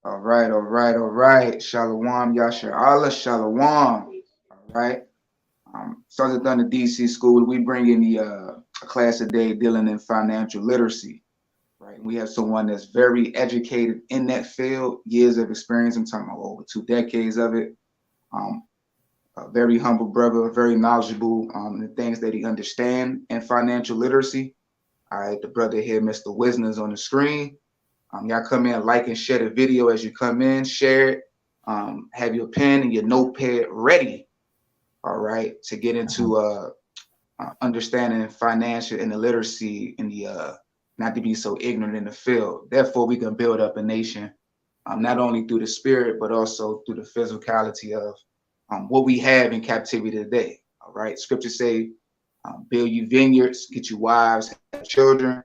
All right. Shalom, Yasha Allah, Shalom. All right. SOTDC School, we bring in the a class today dealing in financial literacy. Right. We have someone that's very educated in that field, years of experience. I'm talking about over 2 decades of it. Um, a very humble brother, very knowledgeable in the things that he understands in financial literacy. All right, the brother here, Mr. Wisner, is on the screen. Y'all come in, like and share the video as you come in, share it. Have your pen and your notepad ready, all right, to get into understanding financial and the literacy in the not to be so ignorant in the field. Therefore, we can build up a nation, not only through the spirit, but also through the physicality of what we have in captivity today. All right, scriptures say, build you vineyards, get you wives, have children,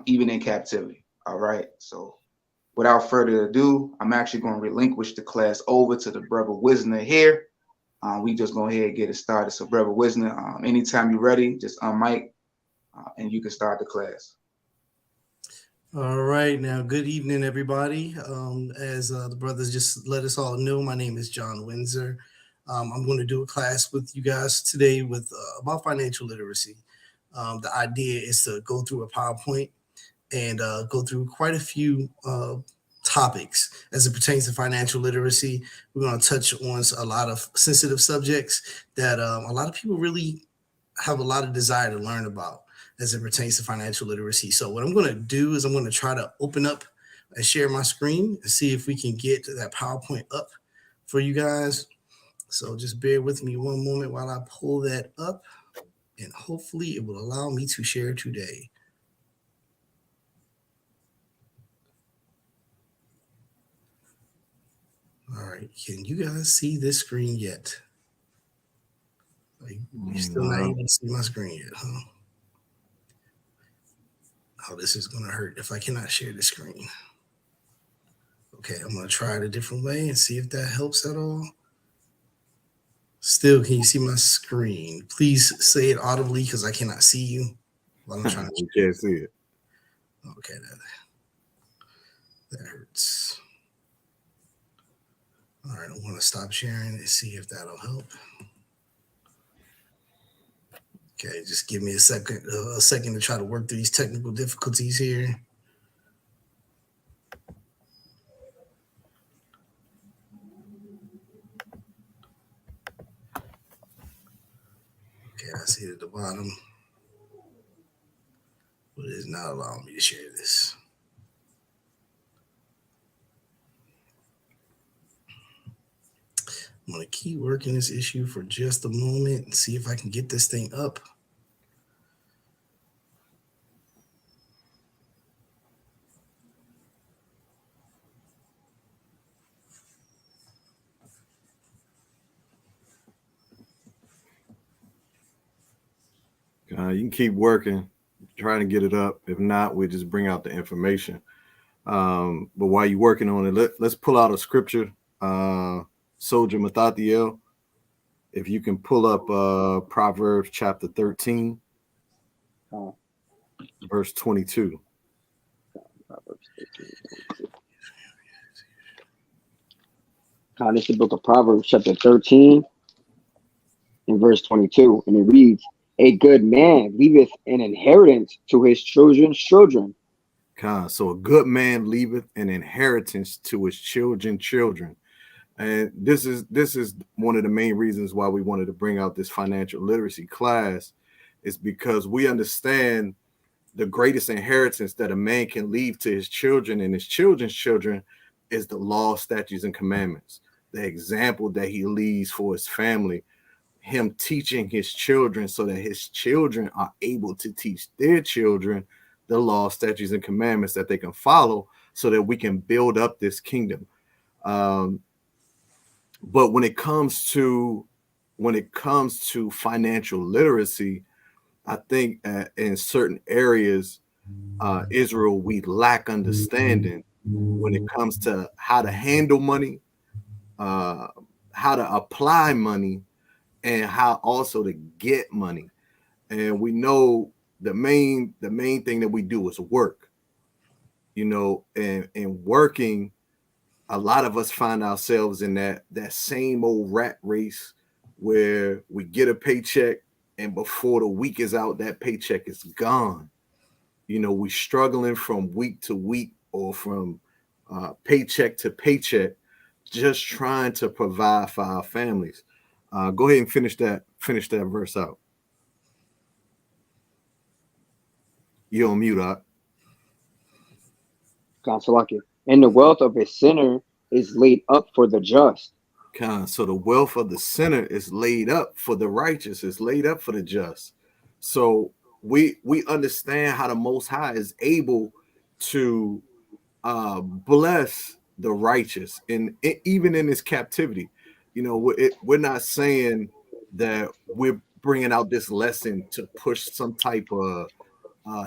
even in captivity. All right, so without further ado, I'm actually going to relinquish the class over to the brother Wisner here. We just go ahead and get it started. So, brother Wisner, anytime you're ready, just unmic and you can start the class. All right, now good evening, everybody. As the brothers just let us all know, my name is John Windsor. I'm going to do a class with you guys today with about financial literacy. The idea is to go through a PowerPoint and go through quite a few topics as it pertains to financial literacy. We're going to touch on a lot of sensitive subjects that a lot of people really have a lot of desire to learn about as it pertains to financial literacy. So what I'm going to do is I'm going to try to open up and share my screen and see if we can get that PowerPoint up for you guys. So just bear with me one moment while I pull that up, and hopefully it will allow me to share today. All right, can you guys see this screen yet? You're still not able to see my screen yet, huh? Oh, this is going to hurt if I cannot share the screen. Okay, I'm going to try it a different way and see if that helps at all. Still, can you see my screen? Please say it audibly because I cannot see you while I'm trying to. You can't see it. Okay, that hurts. All right, I want to stop sharing and see if that'll help. Okay, just give me a second to try to work through these technical difficulties here. Okay, I see it at the bottom, but it is not allowing me to share this. I'm going to keep working this issue for just a moment and see if I can get this thing up. You can keep working, trying to get it up. If not, we just bring out the information. But while you're working on it, let's pull out a scripture. Soldier Mathathiel, if you can pull up Proverbs chapter 13, verse 22. Proverbs 13. This is the book of Proverbs chapter 13 and verse 22. And it reads, a good man leaveth an inheritance to his children's children. So a good man leaveth an inheritance to his children's children. And this is one of the main reasons why we wanted to bring out this financial literacy class, is because we understand the greatest inheritance that a man can leave to his children and his children's children is the law, statutes, and commandments, the example that he leaves for his family, him teaching his children so that his children are able to teach their children the law, statutes, and commandments that they can follow so that we can build up this kingdom. But when it comes to financial literacy, I think in certain areas, Israel, we lack understanding when it comes to how to handle money, how to apply money, and how also to get money. And we know the main thing that we do is work, and working a lot of us find ourselves in that same old rat race where we get a paycheck and before the week is out, that paycheck is gone. You know, we struggling from week to week or from paycheck to paycheck, just trying to provide for our families. Go ahead and finish that verse out. You're on mute, Up. Consolaki. And the wealth of a sinner is laid up for the just. So the wealth of the sinner is laid up for the righteous, is laid up for the just. So we understand how the Most High is able to bless the righteous, and even in this captivity. You know, we're not saying that we're bringing out this lesson to push some type of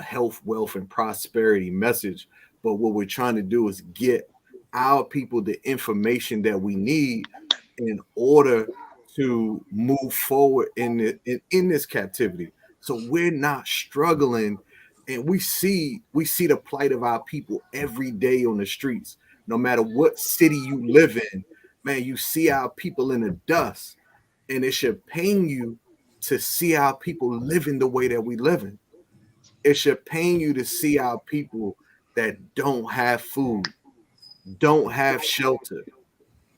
health, wealth, and prosperity message, but what we're trying to do is get our people the information that we need in order to move forward in this captivity. So we're not struggling, and we see the plight of our people every day on the streets. No matter what city you live in, man, you see our people in the dust, and it should pain you to see our people living the way that we live in. It should pain you to see our people that don't have food, don't have shelter,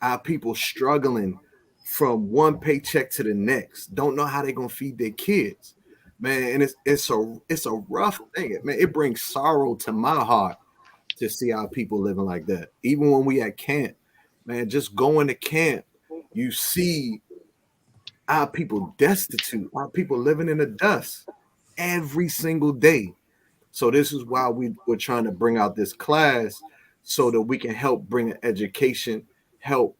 our people struggling from one paycheck to the next, don't know how they're gonna feed their kids, man. And it's a rough thing, man. It brings sorrow to my heart to see our people living like that. Even when we at camp, man, just going to camp, you see our people destitute, our people living in the dust every single day. So this is why we're trying to bring out this class so that we can help bring an education, help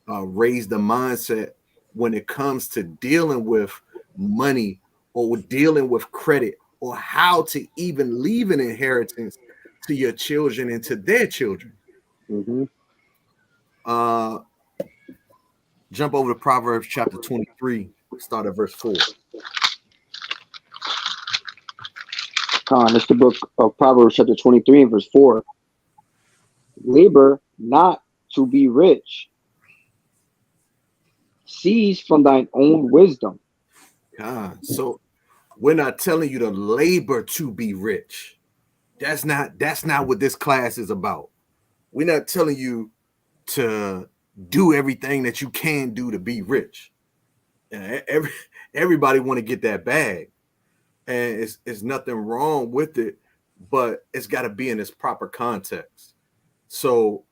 raise the mindset when it comes to dealing with money or dealing with credit, or how to even leave an inheritance to your children and to their children. Mm-hmm. Jump over to Proverbs chapter 23, start at verse 4. It's the book of Proverbs chapter 23 and verse 4. Labor not to be rich. Cease from thine own wisdom. So we're not telling you to labor to be rich. That's not what this class is about. We're not telling you to do everything that you can do to be rich. Everybody want to get that bag, and it's nothing wrong with it, but it's got to be in its proper context. So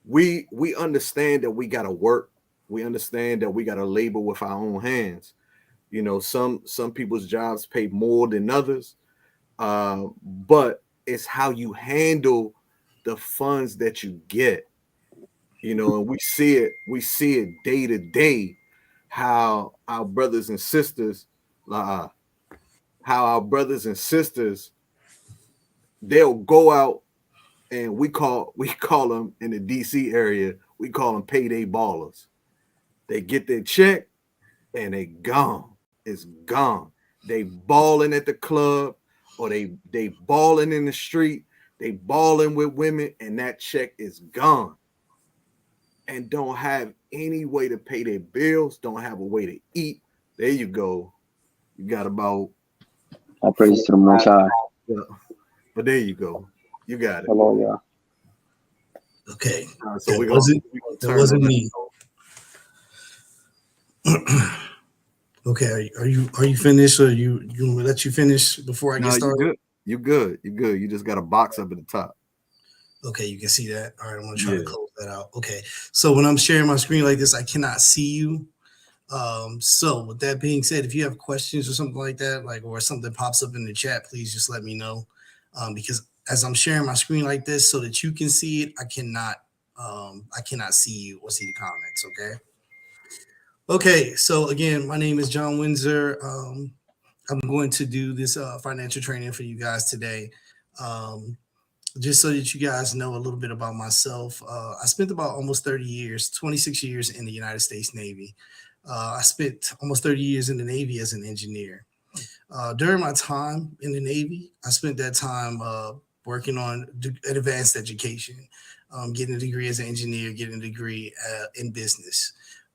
we understand that we got to work. We understand that we got to labor with our own hands. You know, some people's jobs pay more than others, but it's how you handle the funds that you get. You know, and we see it day to day, how our brothers and sisters, they'll go out, and we call them in the DC area, we call them payday ballers. They get their check and they gone. It's gone. They balling at the club, or they balling in the street, they balling with women, and that check is gone. And don't have any way to pay their bills, don't have a way to eat. There you go. You got about I praise to the Most High. But there you go. You got it. Hello, yeah. Okay. So that wasn't me. Okay, are you finished, or you let you finish before I get started? You're good. You just got a box up at the top. Okay, you can see that. All right, I'm gonna try to close that out. Okay, so when I'm sharing my screen like this, I cannot see you. So with that being said, if you have questions or something like that, or something pops up in the chat, please just let me know. Because as I'm sharing my screen like this so that you can see it, I cannot see you or see the comments. Okay, so again, my name is John Windsor. I'm going to do this financial training for you guys today. Just so that you guys know a little bit about myself. I spent about almost 30 years, 26 years in the United States Navy. I spent almost 30 years in the Navy as an engineer. During my time in the Navy, I spent that time working on advanced education. getting a degree as an engineer, getting a degree in business.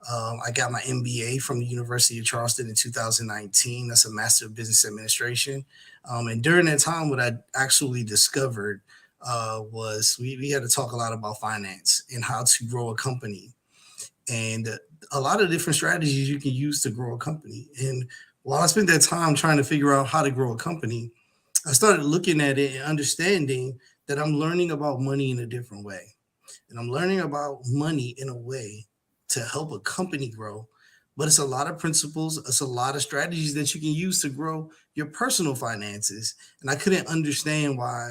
I got my MBA from the University of Charleston in 2019. That's a Master of Business Administration. And during that time, what I actually discovered was we had to talk a lot about finance and how to grow a company, and a lot of different strategies you can use to grow a company. And while I spent that time trying to figure out how to grow a company, I started looking at it and understanding that I'm learning about money in a different way. And I'm learning about money in a way to help a company grow. But it's a lot of principles, it's a lot of strategies that you can use to grow your personal finances. And I couldn't understand why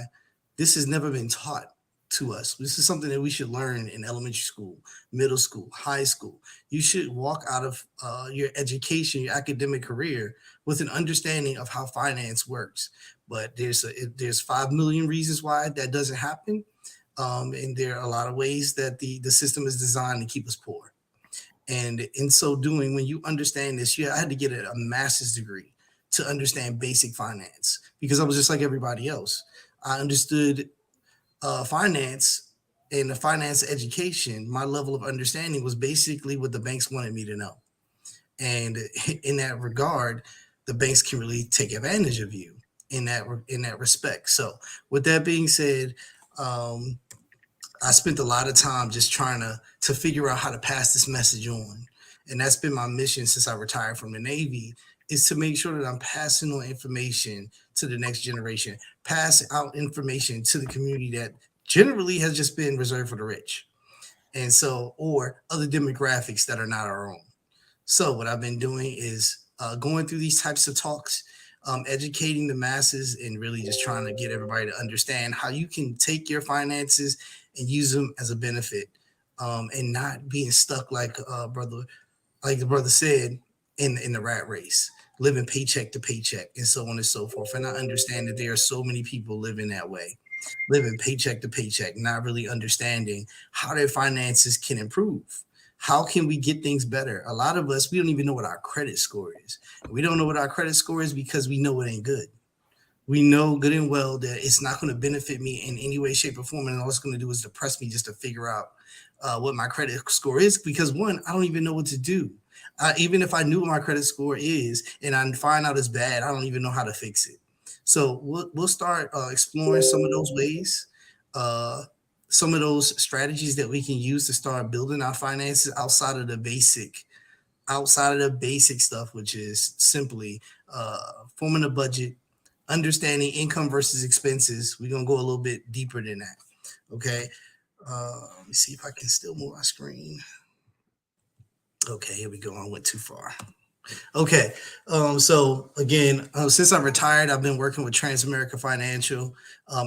this has never been taught to us. This is something that we should learn in elementary school, middle school, high school. You should walk out of your education, your academic career with an understanding of how finance works. But there's 5 million reasons why that doesn't happen. And there are a lot of ways that the system is designed to keep us poor. And in so doing, when you understand this, I had to get a master's degree to understand basic finance, because I was just like everybody else. I understood finance and the finance education. My level of understanding was basically what the banks wanted me to know. And in that regard, the banks can really take advantage of you in that respect. So with that being said, I spent a lot of time just trying to figure out how to pass this message on. And that's been my mission since I retired from the Navy, is to make sure that I'm passing on information to the next generation, pass out information to the community that generally has just been reserved for the rich. And so, or other demographics that are not our own. So what I've been doing is going through these types of talks, educating the masses, and really just trying to get everybody to understand how you can take your finances and use them as a benefit, and not being stuck like the brother said, in the rat race, living paycheck to paycheck and so on and so forth. And I understand that there are so many people living that way, living paycheck to paycheck, not really understanding how their finances can improve. How can we get things better? A lot of us, we don't even know what our credit score is. We don't know what our credit score is because we know it ain't good. We know good and well that it's not going to benefit me in any way, shape, or form. And all it's going to do is depress me just to figure out what my credit score is. Because one, I don't even know what to do. Even if I knew what my credit score is and I find out it's bad, I don't even know how to fix it. So we'll start exploring some of those ways, some of those strategies that we can use to start building our finances outside of the basic stuff, which is simply forming a budget, understanding income versus expenses. We're going to go a little bit deeper than that. Okay. Let me see if I can still move my screen. Okay, here we go. I went too far. Okay. So again, since I retired, I've been working with Transamerica Financial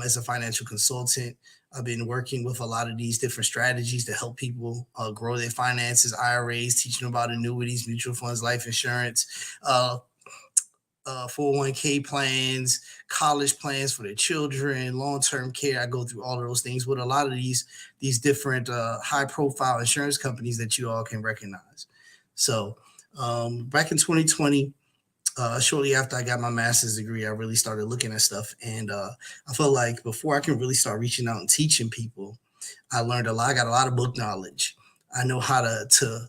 as a financial consultant. I've been working with a lot of these different strategies to help people grow their finances, IRAs, teaching them about annuities, mutual funds, life insurance, 401k plans, college plans for their children, long-term care. I go through all of those things with a lot of these different high-profile insurance companies that you all can recognize. So back in 2020, shortly after I got my master's degree, I really started looking at stuff. And I felt like before I can really start reaching out and teaching people, I learned a lot. I got a lot of book knowledge. I know how to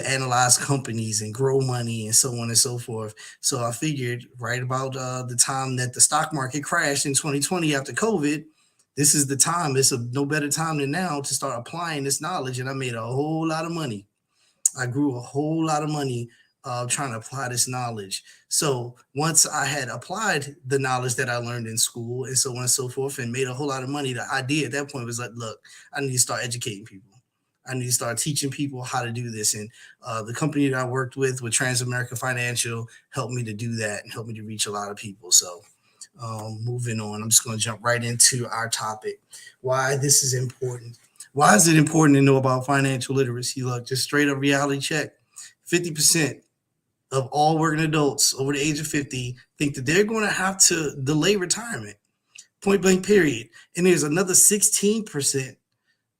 analyze companies and grow money and so on and so forth. So I figured right about the time that the stock market crashed in 2020 after COVID, this is the time. It's no better time than now to start applying this knowledge. And I made a whole lot of money. I grew a whole lot of money trying to apply this knowledge. So once I had applied the knowledge that I learned in school and so on and so forth and made a whole lot of money, the idea at that point was like, look, I need to start educating people. I need to start teaching people how to do this. And the company that I worked with Transamerica Financial, helped me to do that and helped me to reach a lot of people. So moving on, I'm just going to jump right into our topic, why this is important. Why is it important to know about financial literacy? Look, just straight up reality check. 50% of all working adults over the age of 50 think that they're going to have to delay retirement, point blank period. And there's another 16%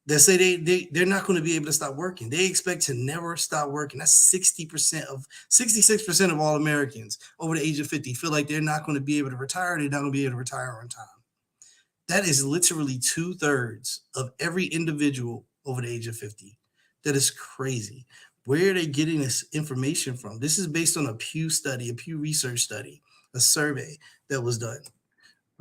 that say they're not going to be able to stop working. They expect to never stop working. That's 66% of all Americans over the age of 50 feel like they're not going to be able to retire. They're not going to be able to retire on time. That is literally 2/3 of every individual over the age of 50. That is crazy. Where are they getting this information from? This is based on a Pew study, a Pew Research study, a survey that was done.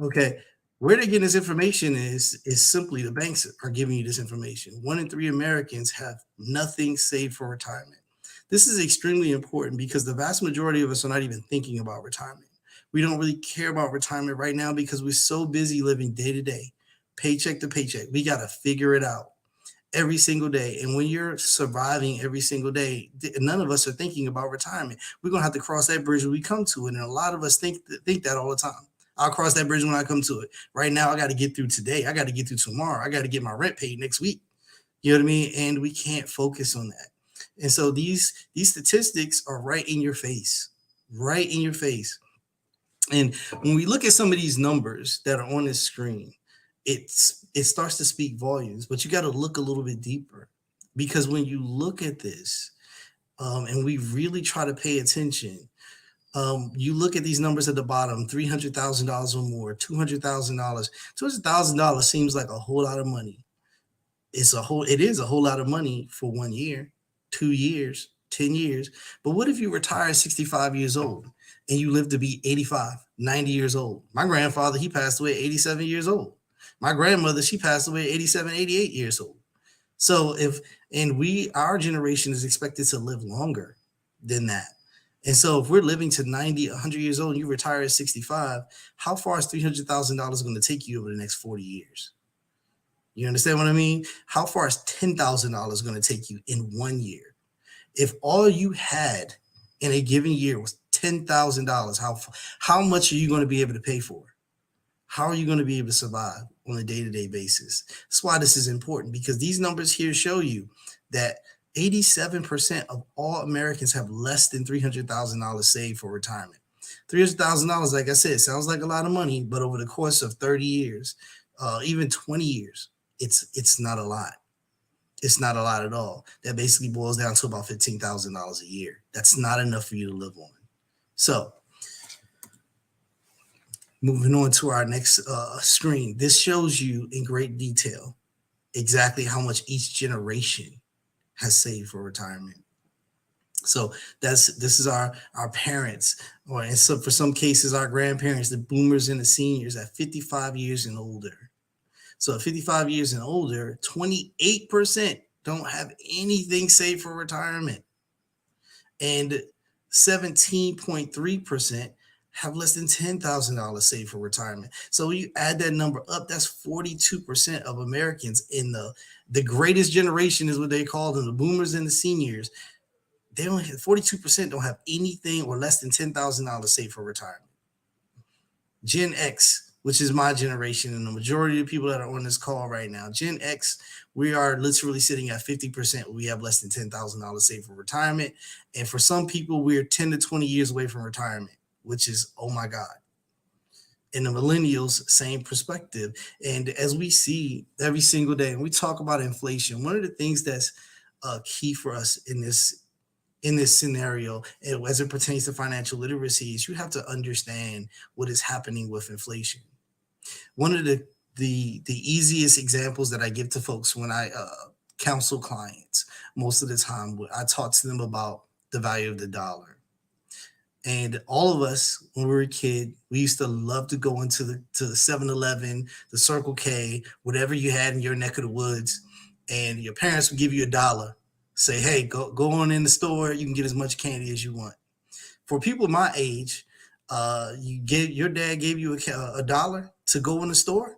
Okay. Where they're getting this information is simply the banks are giving you this information. 1 in 3 Americans have nothing saved for retirement. This is extremely important because the vast majority of us are not even thinking about retirement. We don't really care about retirement right now because we're so busy living day to day, paycheck to paycheck. We got to figure it out every single day. And when you're surviving every single day, none of us are thinking about retirement. We're going to have to cross that bridge when we come to it. And a lot of us think that all the time. I'll cross that bridge when I come to it. Right now, I got to get through today. I got to get through tomorrow. I got to get my rent paid next week. You know what I mean? And we can't focus on that. And so these statistics are right in your face, right in your face. And when we look at some of these numbers that are on this screen, it starts to speak volumes, but you got to look a little bit deeper, because when you look at this and we really try to pay attention, you look at these numbers at the bottom, $300,000 or more, $200,000. $200,000 seems like a whole lot of money. It is a whole lot of money for 1 year, 2 years, 10 years. But what if you retire at 65 years old and you live to be 85, 90 years old? My grandfather, he passed away at 87 years old. My grandmother, she passed away at 87, 88 years old. So our generation is expected to live longer than that. And so if we're living to 90, 100 years old and you retire at 65, how far is $300,000 going to take you over the next 40 years? You understand what I mean? How far is $10,000 going to take you in 1 year? If all you had in a given year was $10,000, how much are you going to be able to pay for? How are you going to be able to survive on a day-to-day basis? That's why this is important, because these numbers here show you that 87% of all Americans have less than $300,000 saved for retirement. $300,000, like I said, sounds like a lot of money, but over the course of 30 years, even 20 years, it's not a lot. It's not a lot at all. That basically boils down to about $15,000 a year. That's not enough for you to live on. So moving on to our next screen, this shows you in great detail exactly how much each generation has saved for retirement. So this is our parents, or in for some cases, our grandparents, the boomers and the seniors at 55 years and older. So at 55 years and older, 28% don't have anything saved for retirement. And 17.3% have less than $10,000 saved for retirement. So when you add that number up, that's 42% of Americans in the greatest generation is what they call them, the boomers and the seniors. They only 42% don't have anything or less than $10,000 saved for retirement. Gen X, which is my generation, and the majority of people that are on this call right now, Gen X, we are literally sitting at 50%. We have less than $10,000 saved for retirement. And for some people, we're 10 to 20 years away from retirement, which is, oh my God. And the millennials, same perspective. And as we see every single day, and we talk about inflation, one of the things that's key for us in this scenario, as it pertains to financial literacy, is you have to understand what is happening with inflation. One of the easiest examples that I give to folks when I counsel clients, most of the time, I talk to them about the value of the dollar. And all of us, when we were a kid, we used to love to go into the 7-Eleven, the Circle K, whatever you had in your neck of the woods, and your parents would give you $1. Say, hey, go on in the store. You can get as much candy as you want. For people my age, your dad gave you $1 to go in the store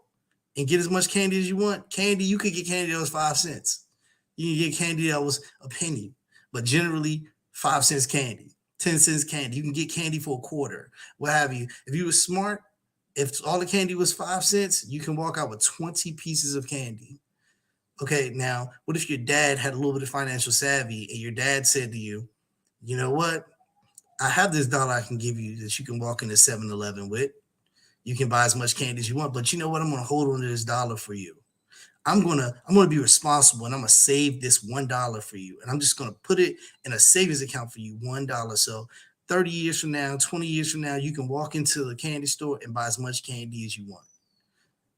and get as much candy as you want. Candy, you could get candy that was 5 cents. You can get candy that was a penny, but generally 5 cents candy, 10 cents candy. You can get candy for a quarter, what have you. If you were smart, if all the candy was 5 cents, you can walk out with 20 pieces of candy. Okay, now, what if your dad had a little bit of financial savvy and your dad said to you, you know what? I have this $1 I can give you that you can walk into 7-Eleven with. You can buy as much candy as you want, but you know what? I'm going to hold on to this $1 for you. I'm going to be responsible, and I'm going to save this $1 for you. And I'm just going to put it in a savings account for you, $1. So 30 years from now, 20 years from now, you can walk into the candy store and buy as much candy as you want.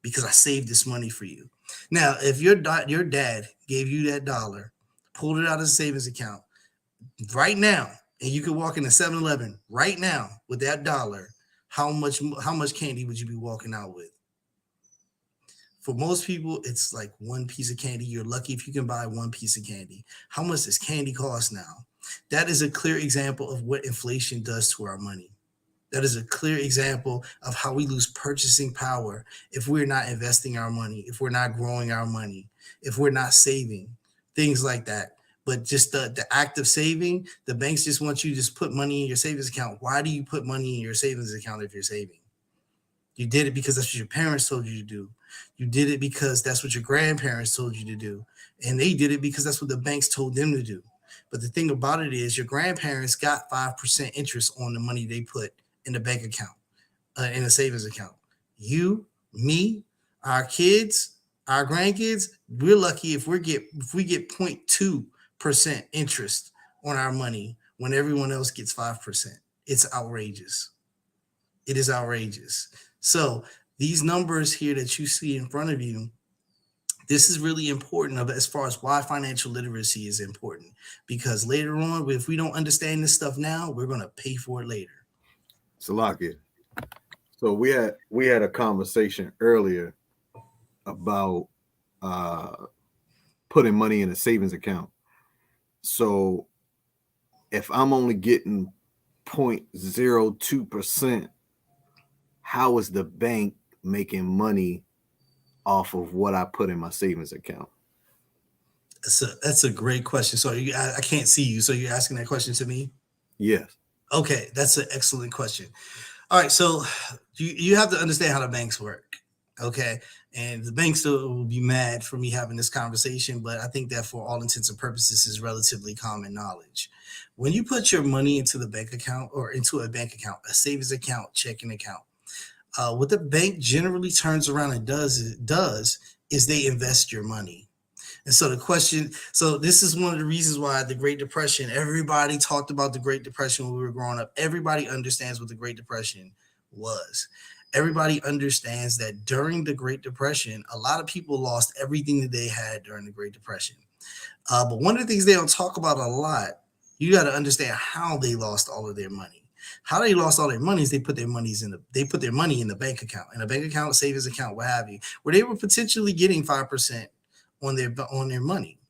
because I saved this money for you. Now, if your dad gave you that dollar, pulled it out of the savings account right now, and you could walk into 7-Eleven right now with that dollar, how much candy would you be walking out with? For most people, it's like one piece of candy. You're lucky if you can buy one piece of candy. How much does candy cost now? That is a clear example of what inflation does to our money. That is a clear example of how we lose purchasing power if we're not investing our money, if we're not growing our money, if we're not saving, things like that. But just the act of saving, the banks just want you to just put money in your savings account. Why do you put money in your savings account if you're saving? You did it because that's what your parents told you to do. You did it because that's what your grandparents told you to do. And they did it because that's what the banks told them to do. But the thing about it is your grandparents got 5% interest on the money they put in the bank account, in a savings account. You, me, our kids, our grandkids, we're lucky if we get 0.2% interest on our money when everyone else gets 5%. It's outrageous. It is outrageous. So these numbers here that you see in front of you, this is really important as far as why financial literacy is important, because later on, if we don't understand this stuff now, we're going to pay for it later. Salakia. So we had a conversation earlier about putting money in a savings account. So if I'm only getting 0.02%, how is the bank making money off of what I put in my savings account? That's a great question. So I can't see you. So you're asking that question to me? Yes. Okay, that's an excellent question. All right, so you have to understand how the banks work, okay? And the banks will be mad for me having this conversation, but I think that for all intents and purposes is relatively common knowledge. When you put your money into the bank account or into a bank account, a savings account, checking account, what the bank generally turns around and does is they invest your money. And so this is one of the reasons why the Great Depression, everybody talked about the Great Depression when we were growing up. Everybody understands what the Great Depression was. Everybody understands that during the Great Depression, a lot of people lost everything that they had during the Great Depression. But one of the things they don't talk about a lot, you got to understand how they lost all of their money. How they lost all their money is they put their money in the bank account, savings account, what have you, where they were potentially getting 5% on their money.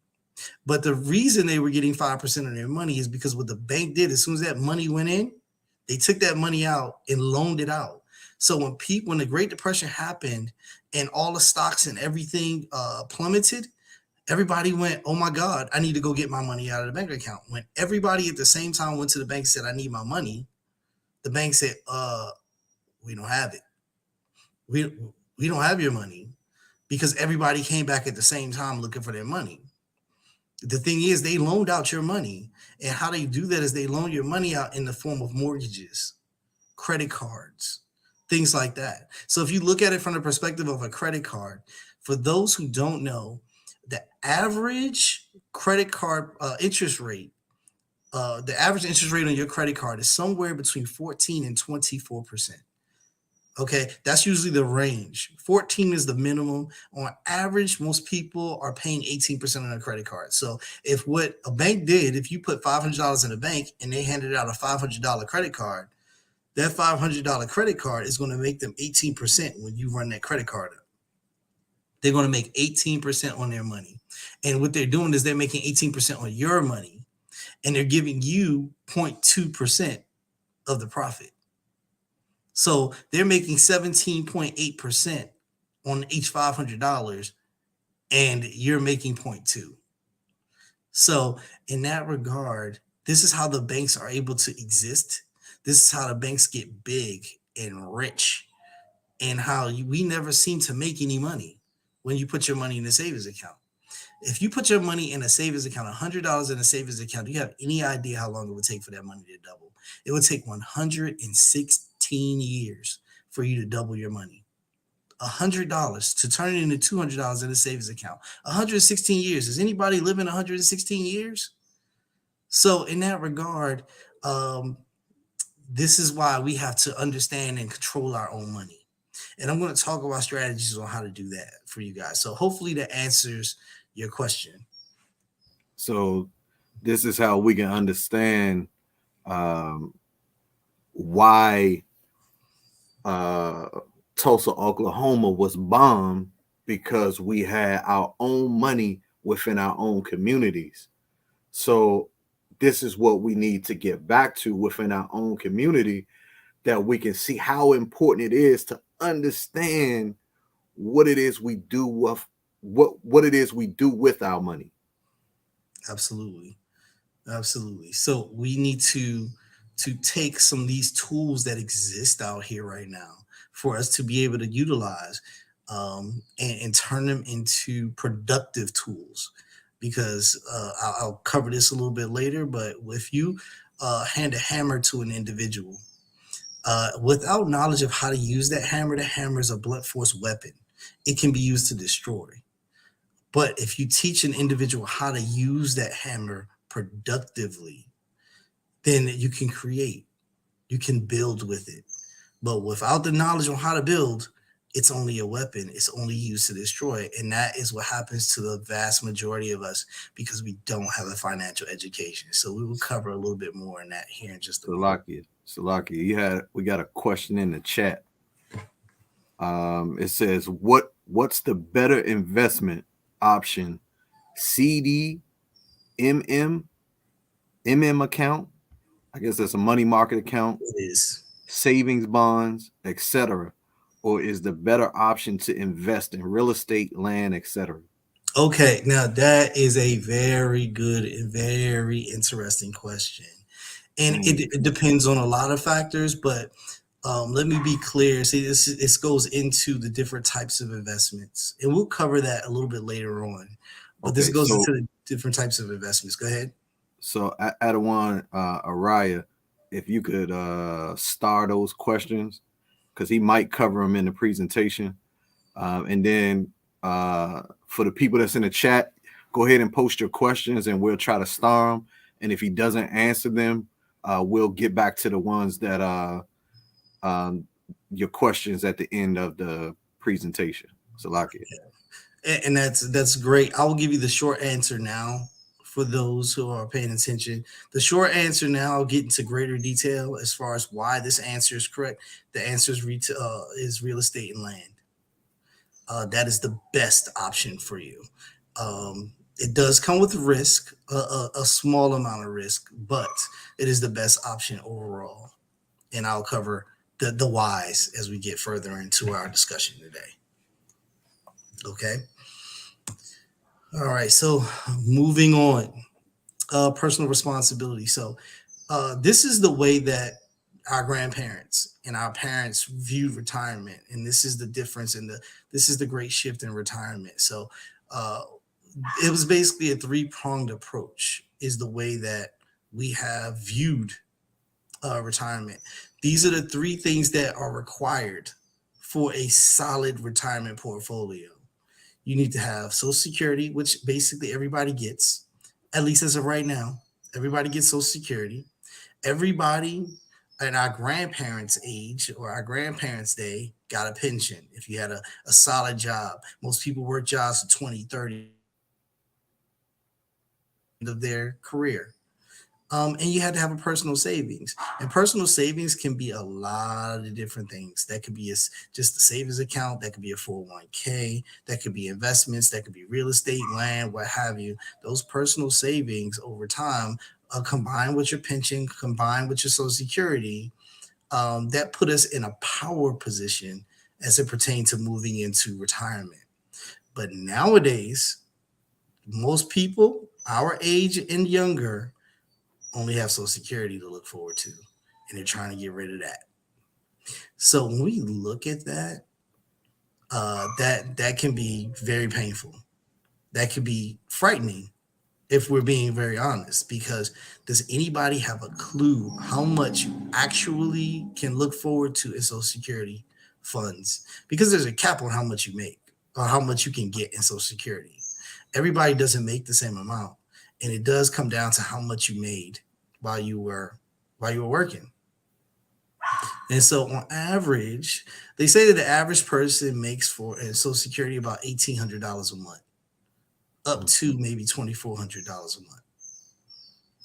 But the reason they were getting 5% on their money is because what the bank did, as soon as that money went in, they took that money out and loaned it out. So when the Great Depression happened and all the stocks and everything plummeted, everybody went, oh my God, I need to go get my money out of the bank account. When everybody at the same time went to the bank and said, I need my money, the bank said, we don't have it. We don't have your money, because everybody came back at the same time looking for their money. The thing is, they loaned out your money. And how they do that is they loan your money out in the form of mortgages, credit cards, things like that. So if you look at it from the perspective of a credit card, for those who don't know, the average credit card interest rate, the average interest rate on your credit card is somewhere between 14 and 24%. Okay, that's usually the range. 14 is the minimum. On average, most people are paying 18% on a credit card. So if what a bank did, if you put $500 in a bank and they handed out a $500 credit card, that $500 credit card is going to make them 18% when you run that credit card up. They're going to make 18% on their money. And what they're doing is they're making 18% on your money, and they're giving you 0.2% of the profit. So they're making 17.8% on each $500, and you're making 0.2. So in that regard, this is how the banks are able to exist. This is how the banks get big and rich, and how we never seem to make any money when you put your money in a savings account. If you put your money in a savings account, $100 in a savings account, do you have any idea how long it would take for that money to double? It would take 116 years for you to double your money. $100 to turn it into $200 in a savings account. 116 years. Does anybody live in 116 years? So in that regard, this is why we have to understand and control our own money. And I'm going to talk about strategies on how to do that for you guys. So hopefully that answers your question. So this is how we can understand why Tulsa, Oklahoma was bombed, because we had our own money within our own communities. So this is what we need to get back to within our own community, that we can see how important it is to understand what it is we do with what it is we do with our money. Absolutely. Absolutely. So we need to take some of these tools that exist out here right now for us to be able to utilize, and turn them into productive tools. Because I'll cover this a little bit later, but if you hand a hammer to an individual without knowledge of how to use that hammer, the hammer is a blunt force weapon. It can be used to destroy. But if you teach an individual how to use that hammer productively, then you can create, you can build with it. But without the knowledge on how to build, it's only a weapon. It's only used to destroy. And that is what happens to the vast majority of us, because we don't have a financial education. So we will cover a little bit more in that here in just a moment. Salakia, we got a question in the chat. It says, what's the better investment option? CD, MM account? I guess that's a money market account. It is. Savings bonds, etc. Or is the better option to invest in real estate, land, etc.? Okay, now that is a very good and very interesting question. And it depends on a lot of factors, but let me be clear. See, this goes into the different types of investments, and we'll cover that a little bit later on. But this goes into the different types of investments. Go ahead. So, Adawan Araya, if you could star those questions, because he might cover them in the presentation. And then for the people that's in the chat, go ahead and post your questions and we'll try to star them. And if he doesn't answer them, we'll get back to the ones that your questions at the end of the presentation. So, like it. And that's great. I will give you the short answer now for those who are paying attention. The short answer now, I'll get into greater detail as far as why this answer is correct. The answer is real estate and land. That is the best option for you. It does come with risk, a small amount of risk, but it is the best option overall. And I'll cover the whys as we get further into our discussion today. Okay. All right. So moving on, personal responsibility. So this is the way that our grandparents and our parents viewed retirement, and this is the difference this is the great shift in retirement. So it was basically a three-pronged approach is the way that we have viewed retirement. These are the three things that are required for a solid retirement portfolio. You need to have Social Security, which basically everybody gets, at least as of right now. Everybody gets Social Security. Everybody in our grandparents' age or our grandparents' day got a pension if you had a solid job. Most people work jobs for 20, 30 of their career. And you had to have a personal savings. And personal savings can be a lot of different things. That could be just a savings account. That could be a 401k. That could be investments. That could be real estate, land, what have you. Those personal savings over time, combined with your pension, combined with your Social Security, that put us in a power position as it pertains to moving into retirement. But nowadays, most people our age and younger only have Social Security to look forward to, and they're trying to get rid of that. So when we look at that, that can be very painful. That could be frightening if we're being very honest, because does anybody have a clue how much you actually can look forward to in Social Security funds? Because there's a cap on how much you make or how much you can get in Social Security. Everybody doesn't make the same amount, and it does come down to how much you made while you were working. And so on average, they say that the average person makes for Social Security about $1,800 a month, up to maybe $2,400 a month.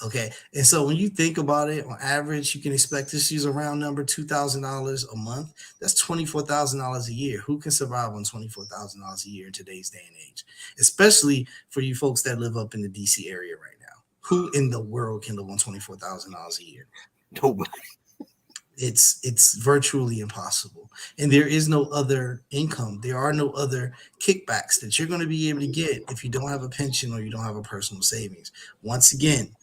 Okay. And so when you think about it, on average, you can expect this use a round number, $2,000 a month. That's $24,000 a year. Who can survive on $24,000 a year in today's day and age? Especially for you folks that live up in the DC area right now. Who in the world can live on $24,000 a year? Nobody. It's virtually impossible. And there is no other income. There are no other kickbacks that you're going to be able to get if you don't have a pension or you don't have a personal savings. Once again,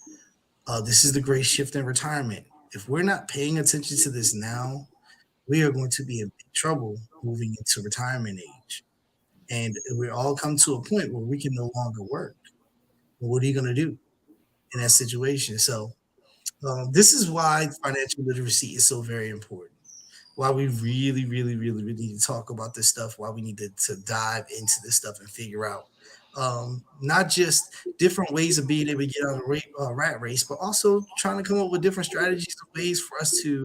this is the great shift in retirement. If we're not paying attention to this now, we are going to be in big trouble moving into retirement age. And we all come to a point where we can no longer work. Well, what are you going to do in that situation? So this is why financial literacy is so very important. Why we really, really, really, really need to talk about this stuff. Why we need to dive into this stuff and figure out not just different ways of being able to get out of the rat race, but also trying to come up with different strategies and ways for us to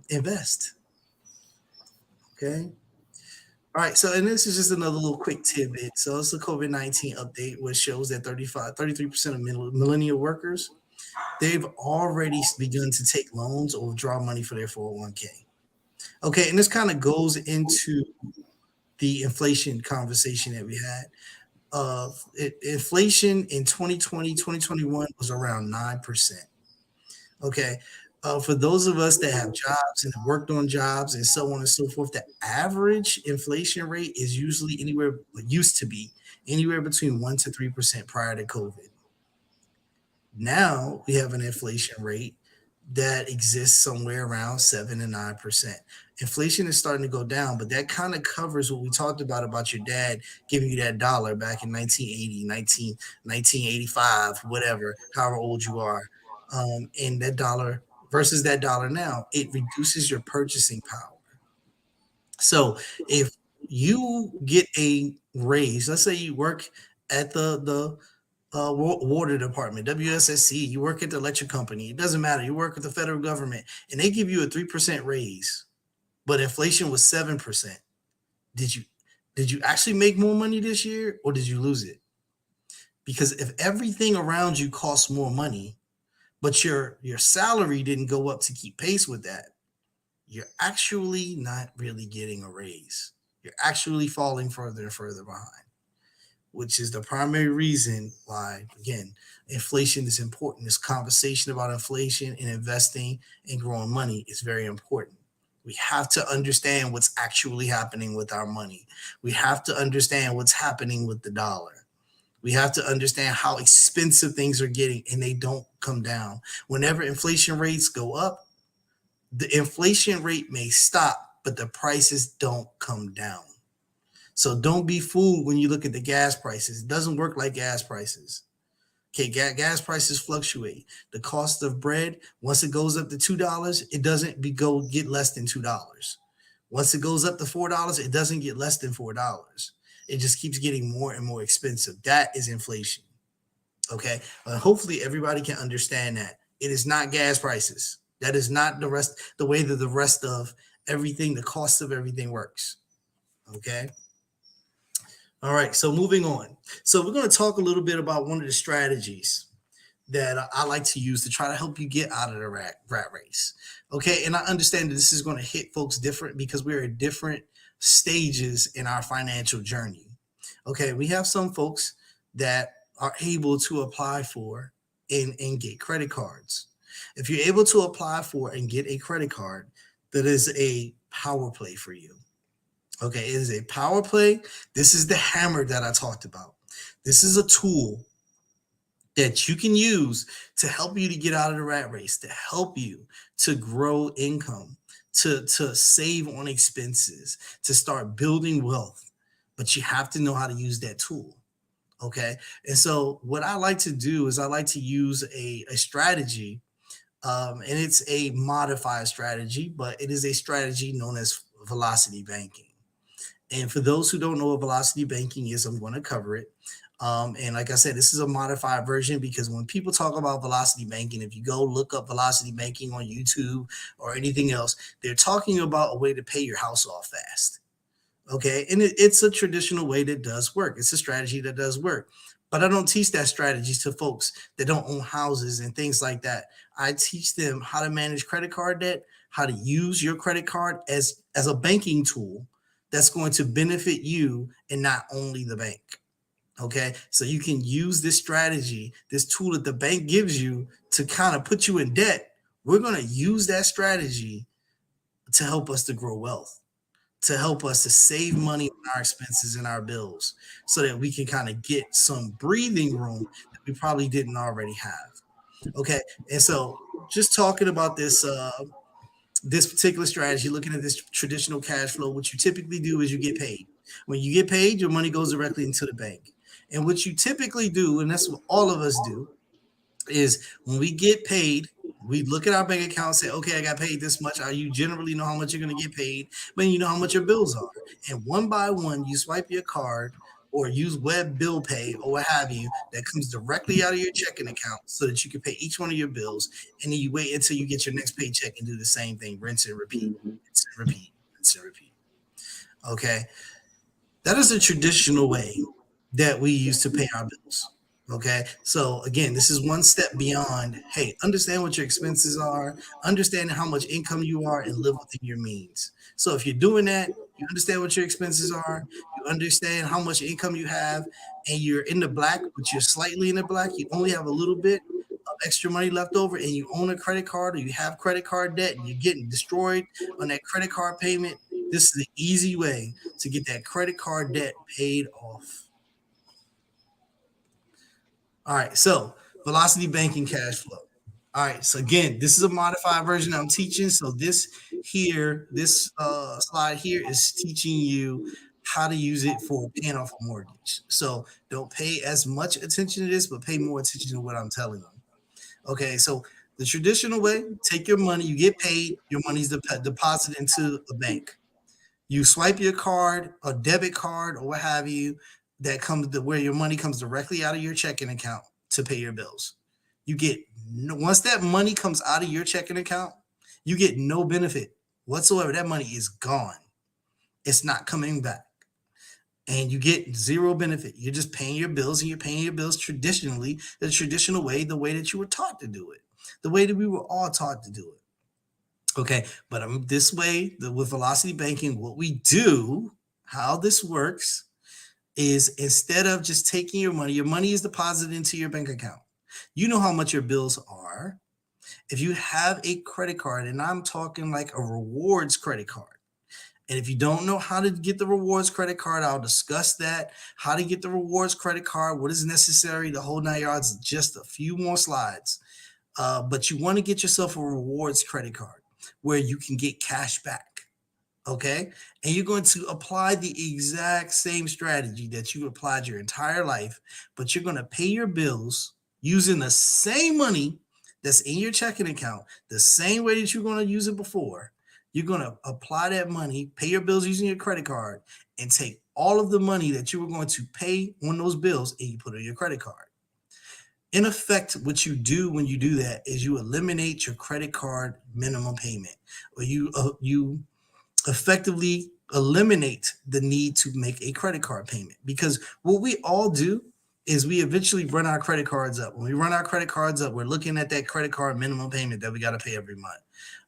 invest. Okay. All right. So, and this is just another little quick tidbit. So, it's a COVID-19 update, which shows that 33% of millennial workers, they've already begun to take loans or withdraw money for their 401k. Okay. And this kind of goes into the inflation conversation that we had. Inflation in 2020, 2021 was around 9%. Okay. For those of us that have jobs and have worked on jobs and so on and so forth, the average inflation rate is usually used to be anywhere between 1% to 3% prior to COVID. Now we have an inflation rate that exists somewhere around 7 to 9%. Inflation is starting to go down, but that kind of covers what we talked about your dad giving you that dollar back in 1980, 1985, whatever, however old you are. And that dollar versus that dollar now, it reduces your purchasing power. So if you get a raise, let's say you work at the water department, WSSC, you work at the electric company, it doesn't matter. You work with the federal government and they give you a 3% raise, but inflation was 7%. Did you actually make more money this year or did you lose it? Because if everything around you costs more money, but your salary didn't go up to keep pace with that, you're actually not really getting a raise. You're actually falling further and further behind, which is the primary reason why, again, inflation is important. This conversation about inflation and investing and growing money is very important. We have to understand what's actually happening with our money. We have to understand what's happening with the dollar. We have to understand how expensive things are getting, and they don't come down. Whenever inflation rates go up, the inflation rate may stop, but the prices don't come down. So don't be fooled when you look at the gas prices. It doesn't work like gas prices. Okay, gas prices fluctuate. The cost of bread, once it goes up to $2, it doesn't get less than $2. Once it goes up to $4, it doesn't get less than $4. It just keeps getting more and more expensive. That is inflation. Okay, hopefully everybody can understand that. It is not gas prices. That is not the way that the rest of everything, the cost of everything works. Okay. All right, so moving on. So we're going to talk a little bit about one of the strategies that I like to use to try to help you get out of the rat race. Okay, and I understand that this is going to hit folks different because we're at different stages in our financial journey. Okay, we have some folks that are able to apply for and get credit cards. If you're able to apply for and get a credit card, that is a power play for you. Okay, it is a power play. This is the hammer that I talked about. This is a tool that you can use to help you to get out of the rat race, to help you to grow income, to save on expenses, to start building wealth. But you have to know how to use that tool. Okay, and so what I like to do is I like to use a strategy, and it's a modified strategy, but it is a strategy known as velocity banking. And for those who don't know what velocity banking is, I'm going to cover it. And like I said, this is a modified version because when people talk about velocity banking, if you go look up velocity banking on YouTube or anything else, they're talking about a way to pay your house off fast. Okay. And it's a traditional way that does work. It's a strategy that does work. But I don't teach that strategy to folks that don't own houses and things like that. I teach them how to manage credit card debt, how to use your credit card as a banking tool that's going to benefit you and not only the bank. Okay, so you can use this strategy, this tool that the bank gives you to kind of put you in debt. We're going to use that strategy to help us to grow wealth, to help us to save money on our expenses and our bills so that we can kind of get some breathing room that we probably didn't already have. Okay, and so just talking about this particular strategy, looking at this traditional cash flow, what you typically do is you get paid. When you get paid, your money goes directly into the bank. And what you typically do, and that's what all of us do, is when we get paid, we look at our bank account and say, okay, I got paid this much. You generally know how much you're going to get paid, but you know how much your bills are. And one by one, you swipe your card or use web bill pay or what have you that comes directly out of your checking account so that you can pay each one of your bills. And then you wait until you get your next paycheck and do the same thing, rinse and repeat, rinse and repeat, rinse and repeat. Okay. That is a traditional way that we use to pay our bills. Okay. So again, this is one step beyond, hey, understand what your expenses are, understand how much income you are, and live within your means. So if you're doing that, you understand what your expenses are, you understand how much income you have, and you're in the black, but you're slightly in the black, you only have a little bit of extra money left over, and you own a credit card or you have credit card debt and you're getting destroyed on that credit card payment. This is the easy way to get that credit card debt paid off. All right, so velocity banking cash flow. All right, so again, this is a modified version I'm teaching. So this slide here is teaching you how to use it for paying off a mortgage. So don't pay as much attention to this, but pay more attention to what I'm telling you. Okay, so the traditional way, take your money, you get paid, your money's deposited into a bank. You swipe your card, a debit card, or what have you, that comes to where your money comes directly out of your checking account to pay your bills. You get once that money comes out of your checking account, you get no benefit whatsoever. That money is gone. It's not coming back. And you get zero benefit. You're just paying your bills, and you're paying your bills traditionally, the traditional way, the way that you were taught to do it, the way that we were all taught to do it. Okay, but this way, with velocity banking, what we do, how this works, is instead of just taking your money is deposited into your bank account. You know how much your bills are. If you have a credit card, and I'm talking like a rewards credit card, and if you don't know how to get the rewards credit card, I'll discuss that, how to get the rewards credit card, what is necessary, the whole 9 yards, just a few more slides. But you want to get yourself a rewards credit card where you can get cash back. Okay. And you're going to apply the exact same strategy that you applied your entire life, but you're going to pay your bills using the same money that's in your checking account, the same way that you're going to use it before. You're going to apply that money, pay your bills using your credit card, and take all of the money that you were going to pay on those bills and you put it on your credit card. In effect, what you do when you do that is you eliminate your credit card minimum payment, or you effectively eliminate the need to make a credit card payment. Because what we all do is we eventually run our credit cards up. When we run our credit cards up, we're looking at that credit card minimum payment that we got to pay every month.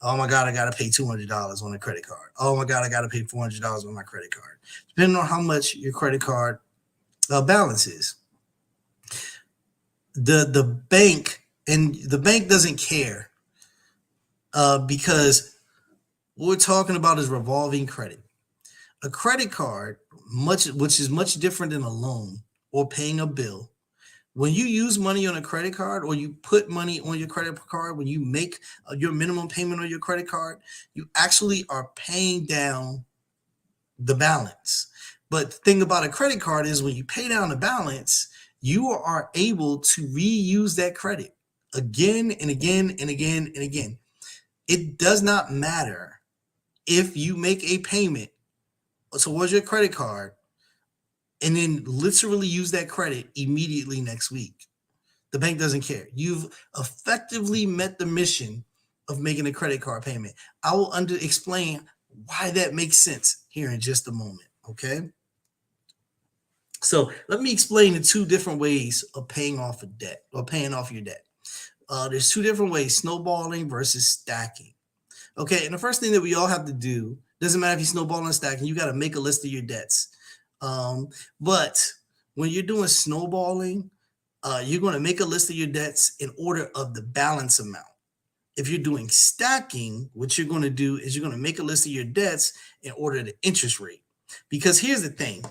Oh my God, I got to pay $200 on a credit card. Oh my God, I got to pay $400 on my credit card. Depending on how much your credit card balance is. The bank doesn't care because what we're talking about is revolving credit. A credit card, which is much different than a loan or paying a bill. When you use money on a credit card, or you put money on your credit card, when you make your minimum payment on your credit card, you actually are paying down the balance. But the thing about a credit card is when you pay down the balance, you are able to reuse that credit again and again and again and again. It does not matter if you make a payment towards your credit card and then literally use that credit immediately next week. The bank doesn't care. You've effectively met the mission of making a credit card payment. I will explain why that makes sense here in just a moment, okay? So let me explain the two different ways of paying off a debt or paying off your debt. There's two different ways, snowballing versus stacking. Okay, and the first thing that we all have to do, doesn't matter if you snowballing or stacking, you got to make a list of your debts. But when you're doing snowballing, you're going to make a list of your debts in order of the balance amount. If you're doing stacking, what you're going to do is you're going to make a list of your debts in order of the interest rate. Because here's the thing,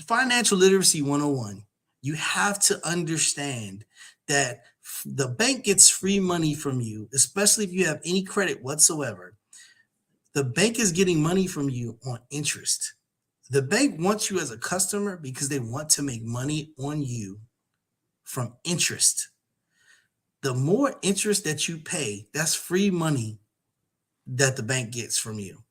financial literacy 101, you have to understand that the bank gets free money from you, especially if you have any credit whatsoever. The bank is getting money from you on interest. The bank wants you as a customer because they want to make money on you from interest. The more interest that you pay, that's free money that the bank gets from you.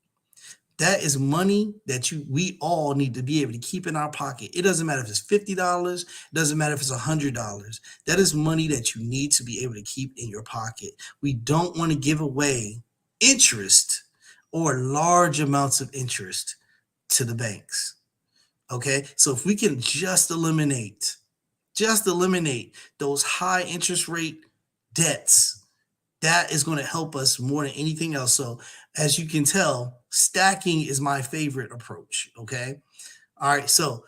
That is money that we all need to be able to keep in our pocket. It doesn't matter if it's $50, it doesn't matter if it's $100. That is money that you need to be able to keep in your pocket. We don't want to give away interest or large amounts of interest to the banks. Okay, so if we can just eliminate those high interest rate debts, that is going to help us more than anything else. So as you can tell, stacking is my favorite approach. Okay. All right. So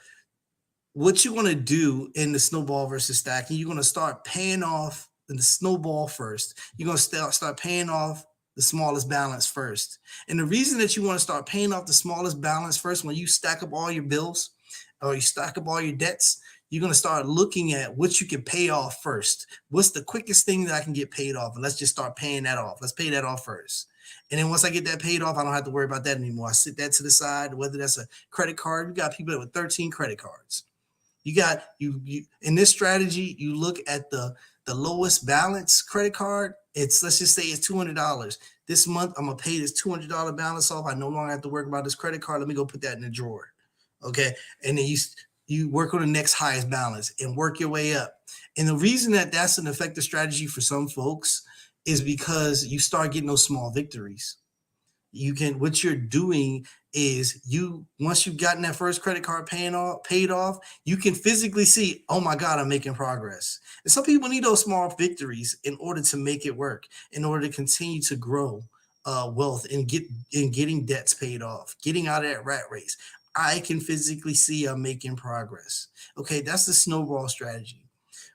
what you're going to do in the snowball versus stacking, you're going to start paying off in the snowball first. You're going to start paying off the smallest balance first. And the reason that you want to start paying off the smallest balance first, when you stack up all your bills or you stack up all your debts, you're going to start looking at what you can pay off first. What's the quickest thing that I can get paid off? And let's just start paying that off. Let's pay that off first. And then once I get that paid off, I don't have to worry about that anymore. I sit that to the side, whether that's a credit card. You got people with 13 credit cards. You got you in this strategy, you look at the lowest balance credit card. Let's just say it's $200. This month, I'm going to pay this $200 balance off. I no longer have to worry about this credit card. Let me go put that in the drawer. Okay. And then you work on the next highest balance and work your way up. And the reason that that's an effective strategy for some folks is because you start getting those small victories. What you're doing is once you've gotten that first credit card paid off, you can physically see, oh my God, I'm making progress. And some people need those small victories in order to make it work, in order to continue to grow wealth and getting debts paid off, getting out of that rat race. I can physically see I'm making progress. Okay, that's the snowball strategy.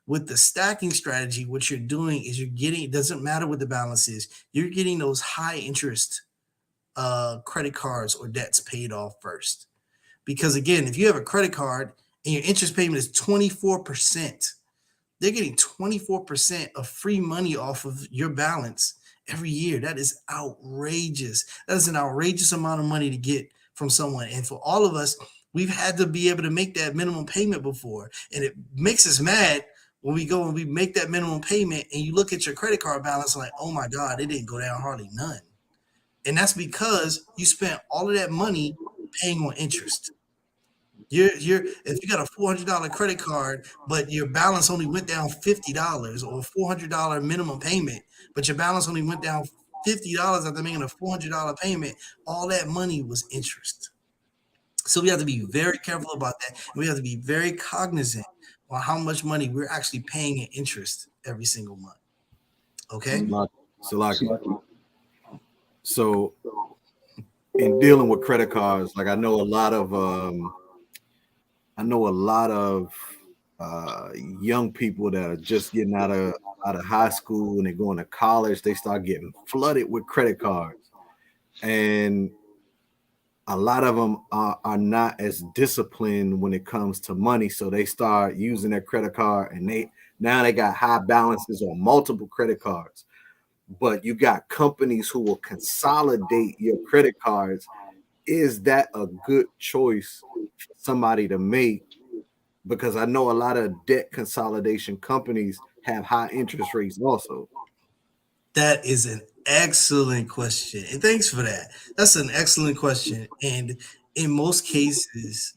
With the stacking strategy, what you're doing is it doesn't matter what the balance is, you're getting those high interest credit cards or debts paid off first. Because again, if you have a credit card and your interest payment is 24%, they're getting 24% of free money off of your balance every year. That is outrageous. That is an outrageous amount of money to get from someone. And for all of us, we've had to be able to make that minimum payment before. And it makes us mad when we make that minimum payment and you look at your credit card balance like, oh my God, it didn't go down hardly none. And that's because you spent all of that money paying on interest. If you got a $400 credit card, but your balance only went down $50 or a $400 minimum payment, but your balance only went down $50 after making a $400 payment, all that money was interest. So we have to be very careful about that. And we have to be very cognizant on how much money we're actually paying in interest every single month. Okay. So in dealing with credit cards, like I know a lot of young people that are just getting out of high school and they're going to college, they start getting flooded with credit cards. And a lot of them are not as disciplined when it comes to money. So they start using their credit card and they got high balances on multiple credit cards. But you got companies who will consolidate your credit cards. Is that a good choice for somebody to make? Because I know a lot of debt consolidation companies have high interest rates also. That is an excellent question. And thanks for that. That's an excellent question. And in most cases,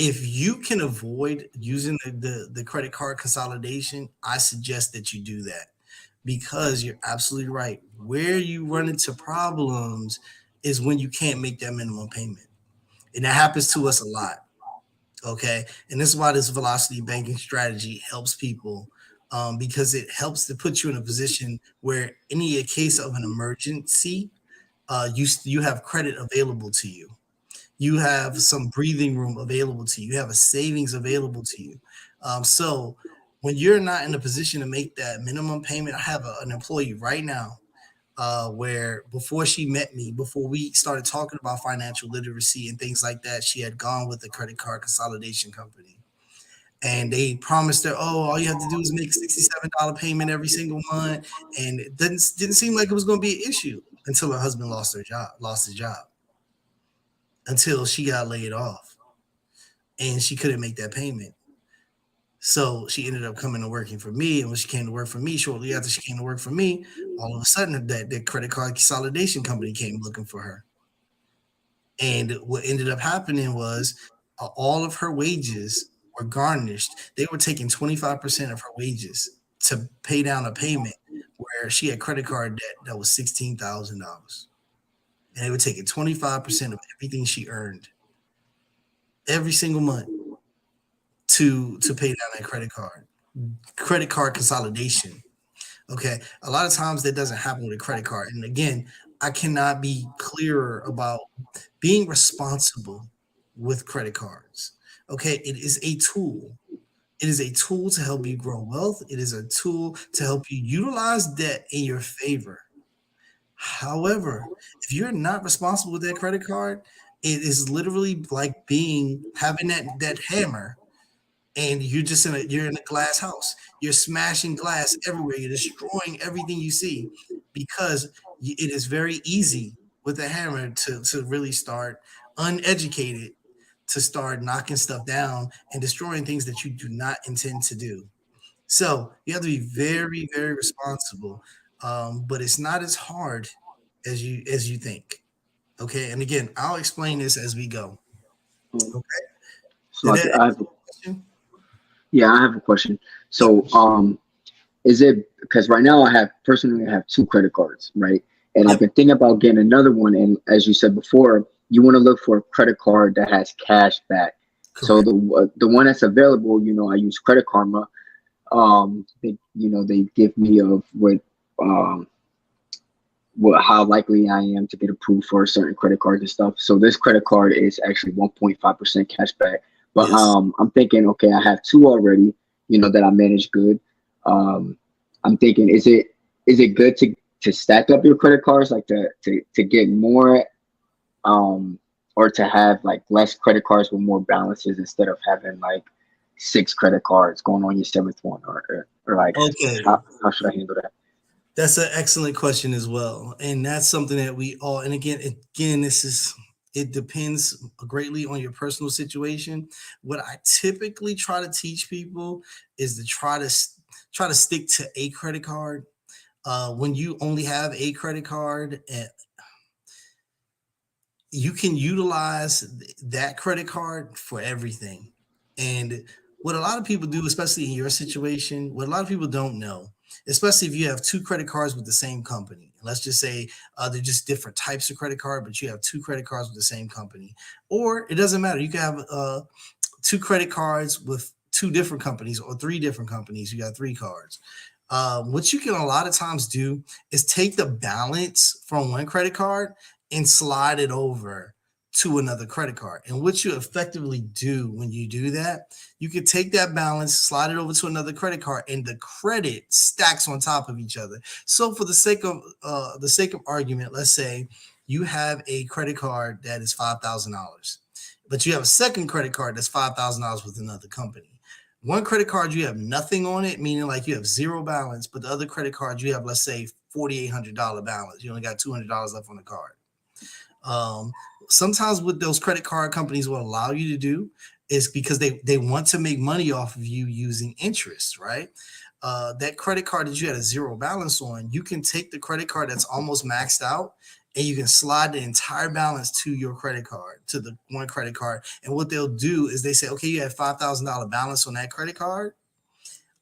If you can avoid using the credit card consolidation, I suggest that you do that, because you're absolutely right. Where you run into problems is when you can't make that minimum payment. And that happens to us a lot. Okay. And this is why this velocity banking strategy helps people, because it helps to put you in a position where a case of an emergency, you have credit available to you. You have some breathing room available to you. You have a savings available to you. So when you're not in a position to make that minimum payment, I have an employee right now, where before she met me, before we started talking about financial literacy and things like that, she had gone with a credit card consolidation company. And they promised her, oh, all you have to do is make $67 payment every single month. And it didn't seem like it was going to be an issue until her husband lost his job, until she got laid off and she couldn't make that payment. So she ended up coming to working for me. And when she came to work for me, shortly after she came to work for me, all of a sudden that credit card consolidation company came looking for her. And what ended up happening was, all of her wages were garnished. They were taking 25% of her wages to pay down a payment where she had credit card debt that was $16,000. And they were taking 25% of everything she earned every single month to pay down that credit card consolidation. Okay. A lot of times that doesn't happen with a credit card. And again, I cannot be clearer about being responsible with credit cards. Okay. It is a tool. It is a tool to help you grow wealth. It is a tool to help you utilize debt in your favor. However, if you're not responsible with that credit card, it is literally like having that hammer, and you're in a glass house. You're smashing glass everywhere. You're destroying everything you see, because it is very easy with a hammer to really start uneducated, to start knocking stuff down and destroying things that you do not intend to do. So you have to be very, very responsible. But it's not as hard as you think. Okay. And again, I'll explain this as we go. Okay. So Did that I answer have, your question? yeah, I have a question. So, is it because right now I have two credit cards, right? And I've Yep. been thinking about getting another one. And as you said before, you want to look for a credit card that has cash back. So Correct. the one that's available, I use Credit Karma. They give me of um how likely I am to get approved for certain credit cards and stuff. So this credit card is actually 1.5% cash back. But Yes. I'm thinking, okay, I have two already, that I manage good. Um, I'm thinking, is it good to stack up your credit cards, like to get more, or to have like less credit cards with more balances instead of having like six credit cards going on your seventh one, or like Okay. how should I handle that? That's an excellent question as well. And that's something that we all, and again, it depends greatly on your personal situation. What I typically try to teach people is to try to stick to a credit card. When you only have a credit card, you can utilize that credit card for everything. And what a lot of people do, especially in your situation, what a lot of people don't know, especially if you have two credit cards with the same company. Let's just say they're just different types of credit card, but you have two credit cards with the same company. Or it doesn't matter. You can have two credit cards with two different companies, or three different companies. You got three cards. What you can a lot of times do is take the balance from one credit card and slide it over to another credit card. And what you effectively do when you do that, you can take that balance, slide it over to another credit card, and the credit stacks on top of each other. So for the sake of argument, let's say you have a credit card that is $5,000, but you have a second credit card that's $5,000 with another company. One credit card, you have nothing on it, meaning like you have zero balance, but the other credit card, you have, let's say, $4,800 balance. You only got $200 left on the card. Sometimes what those credit card companies will allow you to do is because they want to make money off of you using interest, right? That credit card that you had a zero balance on, you can take the credit card that's almost maxed out and you can slide the entire balance to your credit card, to the one credit card. And what they'll do is they say, okay, you have $5,000 balance on that credit card,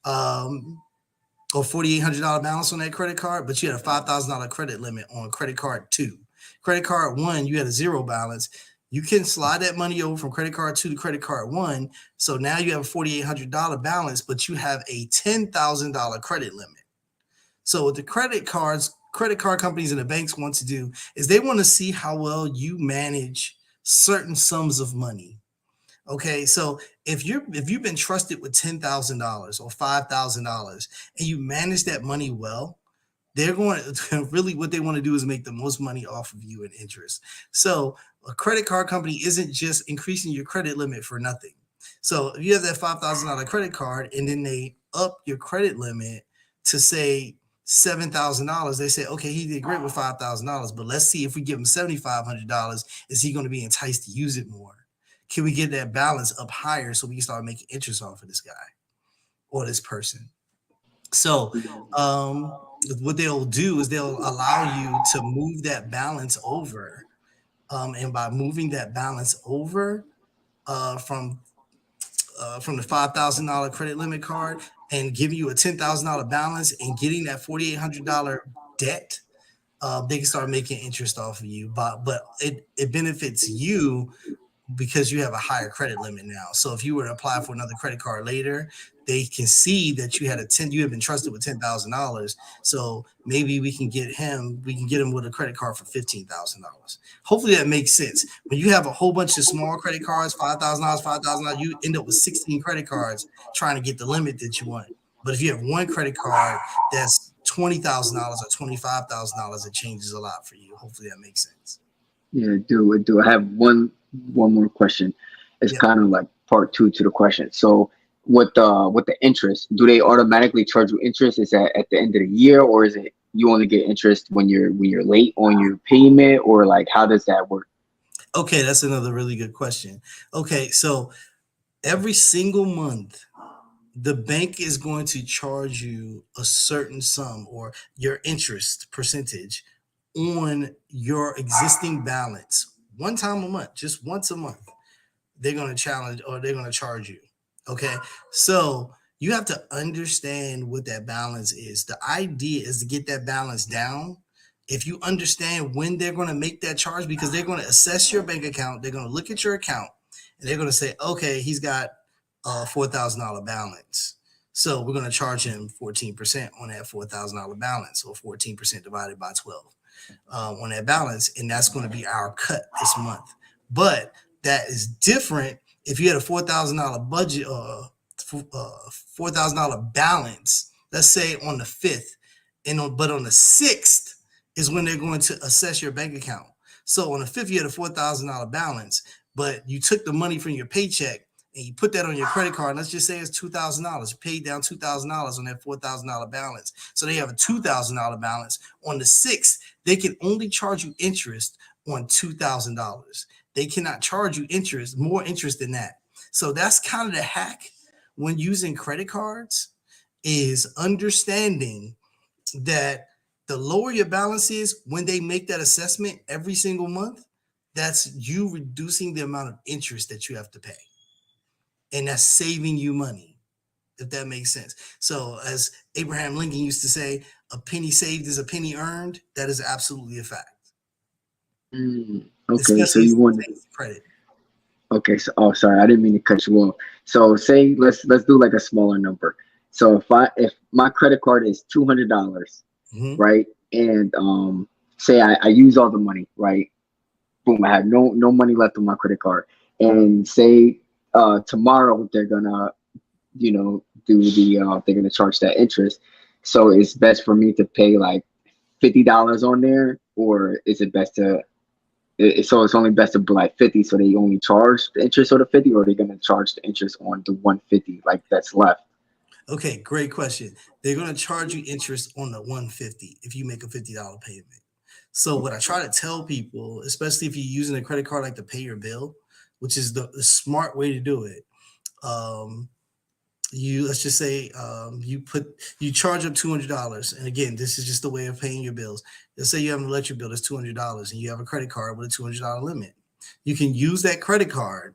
or $4,800 balance on that credit card, but you had a $5,000 credit limit on credit card 2. Credit card 1, you had a zero balance. You can slide that money over from credit card 2 to credit card 1. So now you have a $4,800 balance, but you have a $10,000 credit limit. So what the credit card companies and the banks want to do is they want to see how well you manage certain sums of money. Okay, so if you've been trusted with $10,000 or $5,000 and you manage that money well, they're going to really, what they want to do is make the most money off of you in interest. So a credit card company isn't just increasing your credit limit for nothing. So if you have that $5,000 credit card and then they up your credit limit to say $7,000, they say, okay, he did great with $5,000, but let's see if we give him $7,500, is he going to be enticed to use it more? Can we get that balance up higher so we can start making interest off of this guy or this person? So what they'll do is they'll allow you to move that balance over. And by moving that balance over from the $5,000 credit limit card and giving you a $10,000 balance and getting that $4,800 debt, they can start making interest off of you. But it benefits you because you have a higher credit limit now. So if you were to apply for another credit card later, they can see that you have been trusted with $10,000. So maybe we can get him with a credit card for $15,000. Hopefully that makes sense. When you have a whole bunch of small credit cards, $5,000, you end up with 16 credit cards trying to get the limit that you want. But if you have one credit card that's $20,000 or $25,000, it changes a lot for you. Hopefully that makes sense. Yeah, do. I have one more question. It's kind of like part 2 to the question. So with the interest, do they automatically charge you interest? Is that at the end of the year, or is it you only get interest when you're late on your payment, or like how does that work? Okay, that's another really good question. Okay, so every single month, the bank is going to charge you a certain sum or your interest percentage on your existing balance one time a month, just once a month. They're going to charge you. Okay. So you have to understand what that balance is. The idea is to get that balance down. If you understand when they're going to make that charge, because they're going to assess your bank account, they're going to look at your account and they're going to say, okay, he's got a $4,000 balance. So we're going to charge him 14% on that $4,000 balance, or 14% divided by 12 on that balance. And that's going to be our cut this month. But that is different if you had a $4,000 budget or $4,000 balance, let's say on the 5th, but on the 6th is when they're going to assess your bank account. So on the 5th, you had a $4,000 balance, but you took the money from your paycheck and you put that on your credit card. Let's just say it's $2,000. You paid down $2,000 on that $4,000 balance. So they have a $2,000 balance. On the 6th, they can only charge you interest on $2,000. They cannot charge you more interest than that. So that's kind of the hack when using credit cards, is understanding that the lower your balance is when they make that assessment every single month, that's you reducing the amount of interest that you have to pay. And that's saving you money, if that makes sense. So as Abraham Lincoln used to say, a penny saved is a penny earned. That is absolutely a fact. Okay, especially so you want credit. Okay, so sorry, I didn't mean to cut you off. So say let's do like a smaller number. So if my credit card is $200, right, and say I use all the money, right, boom, I have no money left on my credit card, and say tomorrow they're gonna do they're gonna charge that interest. So it's best for me to pay like $50 on there, or is it best to? So it's only best to be like 50, so they only charge the interest on the 50, or they're going to charge the interest on the 150 like that's left? Okay, great question. They're going to charge you interest on the 150 if you make a $50 payment. So what I try to tell people, especially if you're using a credit card like to pay your bill, which is the smart way to do it, let's just say you charge up $200, and again, this is just a way of paying your bills. Let's say you have an electric bill that's $200, and you have a credit card with a $200 limit. You can use that credit card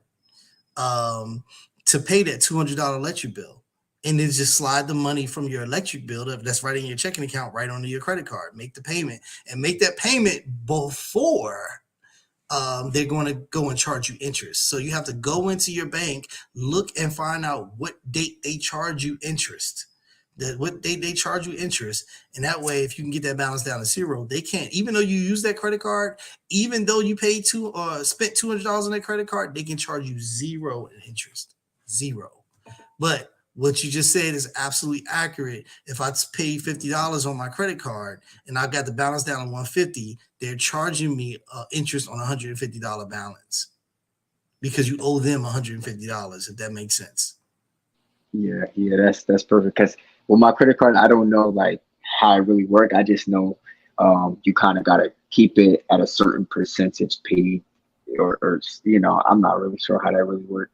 to pay that $200 electric bill, and then just slide the money from your electric bill that's right in your checking account right onto your credit card. Make the payment, and make that payment before they're going to go and charge you interest. So you have to go into your bank, look and find out what date they charge you interest. What date they charge you interest. And that way, if you can get that balance down to zero, they can't, even though you use that credit card, even though you paid spent $200 on that credit card, they can charge you zero in interest. Zero. But what you just said is absolutely accurate. If I pay $50 on my credit card and I got the balance down to $150, they're charging me interest on $150 balance because you owe them $150, if that makes sense. Yeah, that's perfect. Because with my credit card, I don't know like how it really work. I just know you kind of gotta keep it at a certain percentage paid, or I'm not really sure how that really works.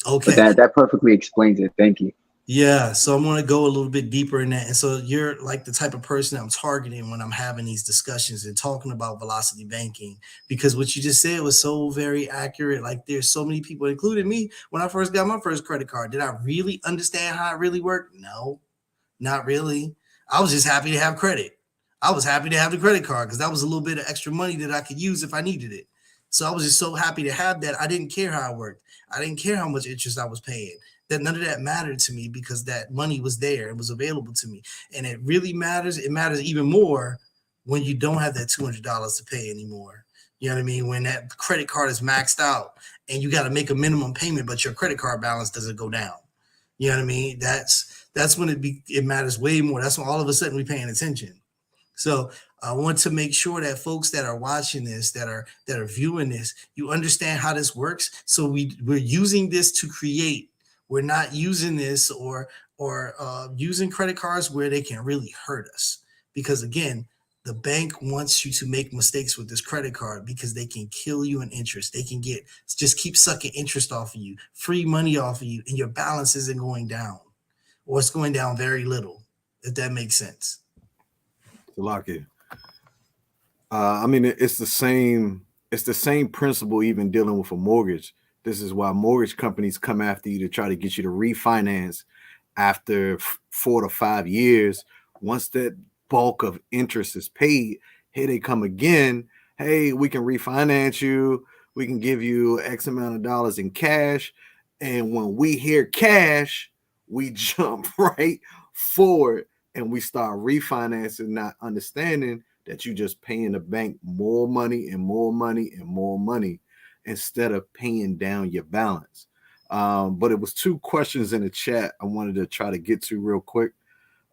Okay. But that perfectly explains it. Thank you. Yeah, so I'm going to go a little bit deeper in that. And so you're like the type of person I'm targeting when I'm having these discussions and talking about velocity banking, because what you just said was so very accurate. Like there's so many people, including me, when I first got my first credit card, did I really understand how it really worked? No, not really. I was just happy to have credit. I was happy to have the credit card because that was a little bit of extra money that I could use if I needed it. So I was just so happy to have that. I didn't care how it worked. I didn't care how much interest I was paying. That none of that mattered to me because that money was there. It was available to me. And it really matters. It matters even more when you don't have that $200 to pay anymore. You know what I mean? When that credit card is maxed out and you got to make a minimum payment, but your credit card balance doesn't go down. You know what I mean? That's when it matters way more. That's when all of a sudden we're paying attention. So I want to make sure that folks that are watching this, that are viewing this, you understand how this works. So we're using this to create. We're not using this or using credit cards where they can really hurt us. Because again, the bank wants you to make mistakes with this credit card because they can kill you in interest. They can just keep sucking interest off of you, free money off of you, and your balance isn't going down, or it's going down very little, if that makes sense. Lucky. I mean, it's the same principle even dealing with a mortgage. This is why mortgage companies come after you to try to get you to refinance after 4 to 5 years. Once that bulk of interest is paid, here they come again. Hey, we can refinance you. We can give you X amount of dollars in cash. And when we hear cash, we jump right forward and we start refinancing, not understanding that you're just paying the bank more money and more money and more money instead of paying down your balance. But it was 2 questions in the chat I wanted to try to get to real quick.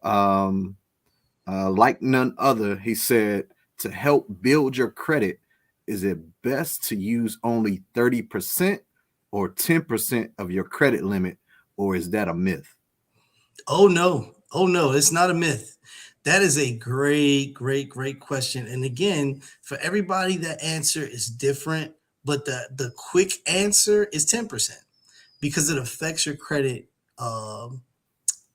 Like none other, he said, to help build your credit, is it best to use only 30% or 10% of your credit limit, or is that a myth? Oh, no, it's not a myth. That is a great question. And again, for everybody, that answer is different. But the quick answer is 10% because it affects your credit a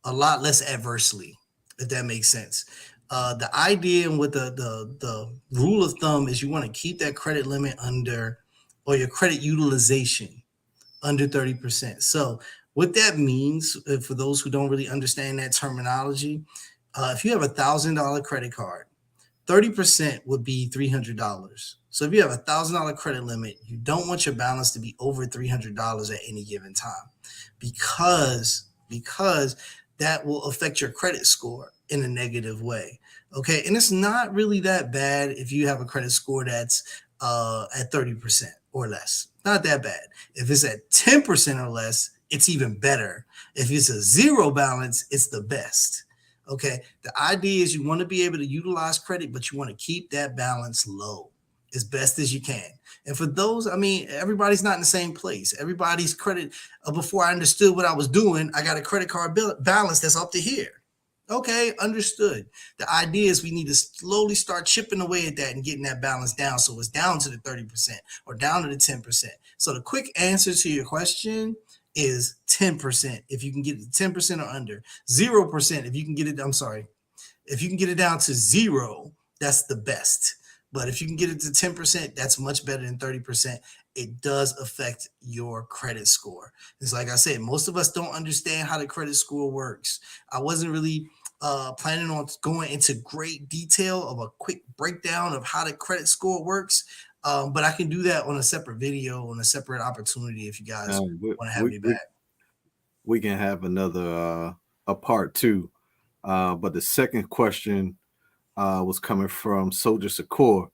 lot less adversely, if that makes sense. The idea with the rule of thumb is you want to keep that credit limit under, or your credit utilization under 30%. So what that means, for those who don't really understand that terminology, if you have $1,000 credit card, 30% would be $300. So if you have $1,000 credit limit, you don't want your balance to be over $300 at any given time, because that will affect your credit score in a negative way. Okay, and it's not really that bad if you have a credit score that's at 30% or less. Not that bad. If it's at 10% or less, it's even better. If it's a zero balance, it's the best. Okay, the idea is you want to be able to utilize credit, but you want to keep that balance low as best as you can. And for those, I mean, everybody's not in the same place. Everybody's credit, before I understood what I was doing, I got a credit card balance that's up to here. Okay, understood. The idea is we need to slowly start chipping away at that and getting that balance down so it's down to the 30% or down to the 10%. So the quick answer to your question is 10%. If you can get it 10% or under, 0%. If you can get it, if you can get it down to 0, that's the best. But if you can get it to 10%, that's much better than 30%. It does affect your credit score. It's like I said, most of us don't understand how the credit score works. I wasn't really planning on going into great detail of a quick breakdown of how the credit score works. But I can do that on a separate video, on a separate opportunity if you guys want to have me back. We can have another a part 2. But the second question was coming from Soldier Secor.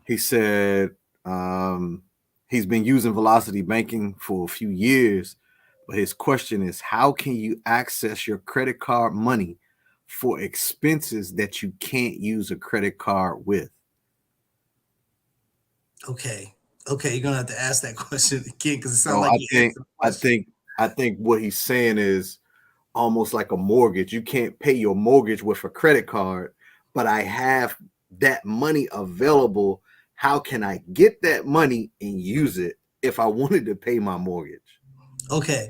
He said he's been using Velocity Banking for a few years, but his question is, how can you access your credit card money for expenses that you can't use a credit card with? Okay, you're gonna have to ask that question again because it sounds like I think what he's saying is almost like a mortgage. You can't pay your mortgage with a credit card, but I have that money available. How can I get that money and use it if I wanted to pay my mortgage? Okay.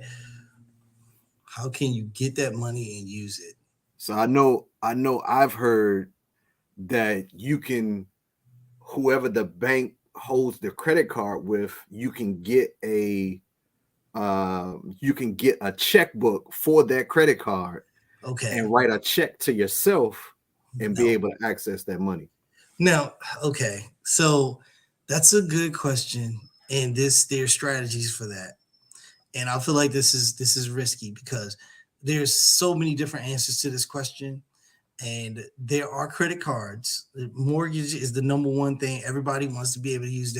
How can you get that money and use it? So I know I've heard that you can, whoever the bank holds the credit card with, you can get a checkbook for that credit card. Okay. And write a check to yourself and be able to access that money. Now, okay. So that's a good question. And there's strategies for that. And I feel like this is risky because there's so many different answers to this question. And there are credit cards. Mortgage is the number one thing. Everybody wants to be able to use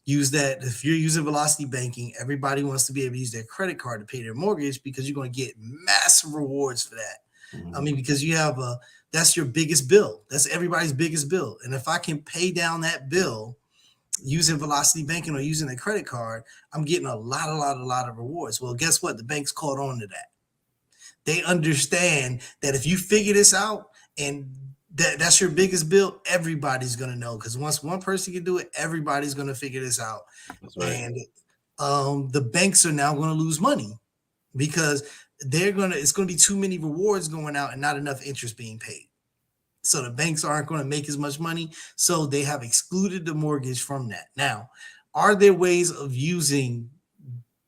use that. If you're using Velocity Banking, everybody wants to be able to use their credit card to pay their mortgage because you're going to get massive rewards for that. Mm-hmm. I mean, because you have that's your biggest bill. That's everybody's biggest bill. And if I can pay down that bill using Velocity Banking or using a credit card, I'm getting a lot of rewards. Well, guess what? The banks caught on to that. They understand that if you figure this out and that's your biggest bill, everybody's going to know, because once one person can do it, everybody's going to figure this out. That's right. And the banks are now going to lose money because it's going to be too many rewards going out and not enough interest being paid. So the banks aren't going to make as much money. So they have excluded the mortgage from that. Now, are there ways of using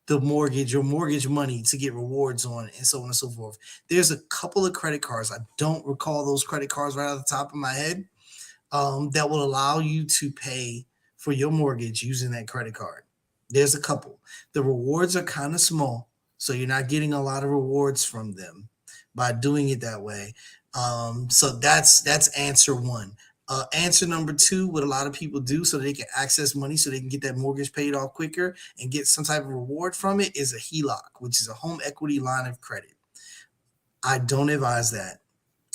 the mortgage or mortgage money to get rewards on and so on and so forth? There's a couple of credit cards. I don't recall those credit cards right off the top of my head that will allow you to pay for your mortgage using that credit card. There's a couple. The rewards are kind of small, so you're not getting a lot of rewards from them by doing it that way. So that's answer one. Answer number two, what a lot of people do so they can access money so they can get that mortgage paid off quicker and get some type of reward from it, is a HELOC, which is a home equity line of credit. I don't advise that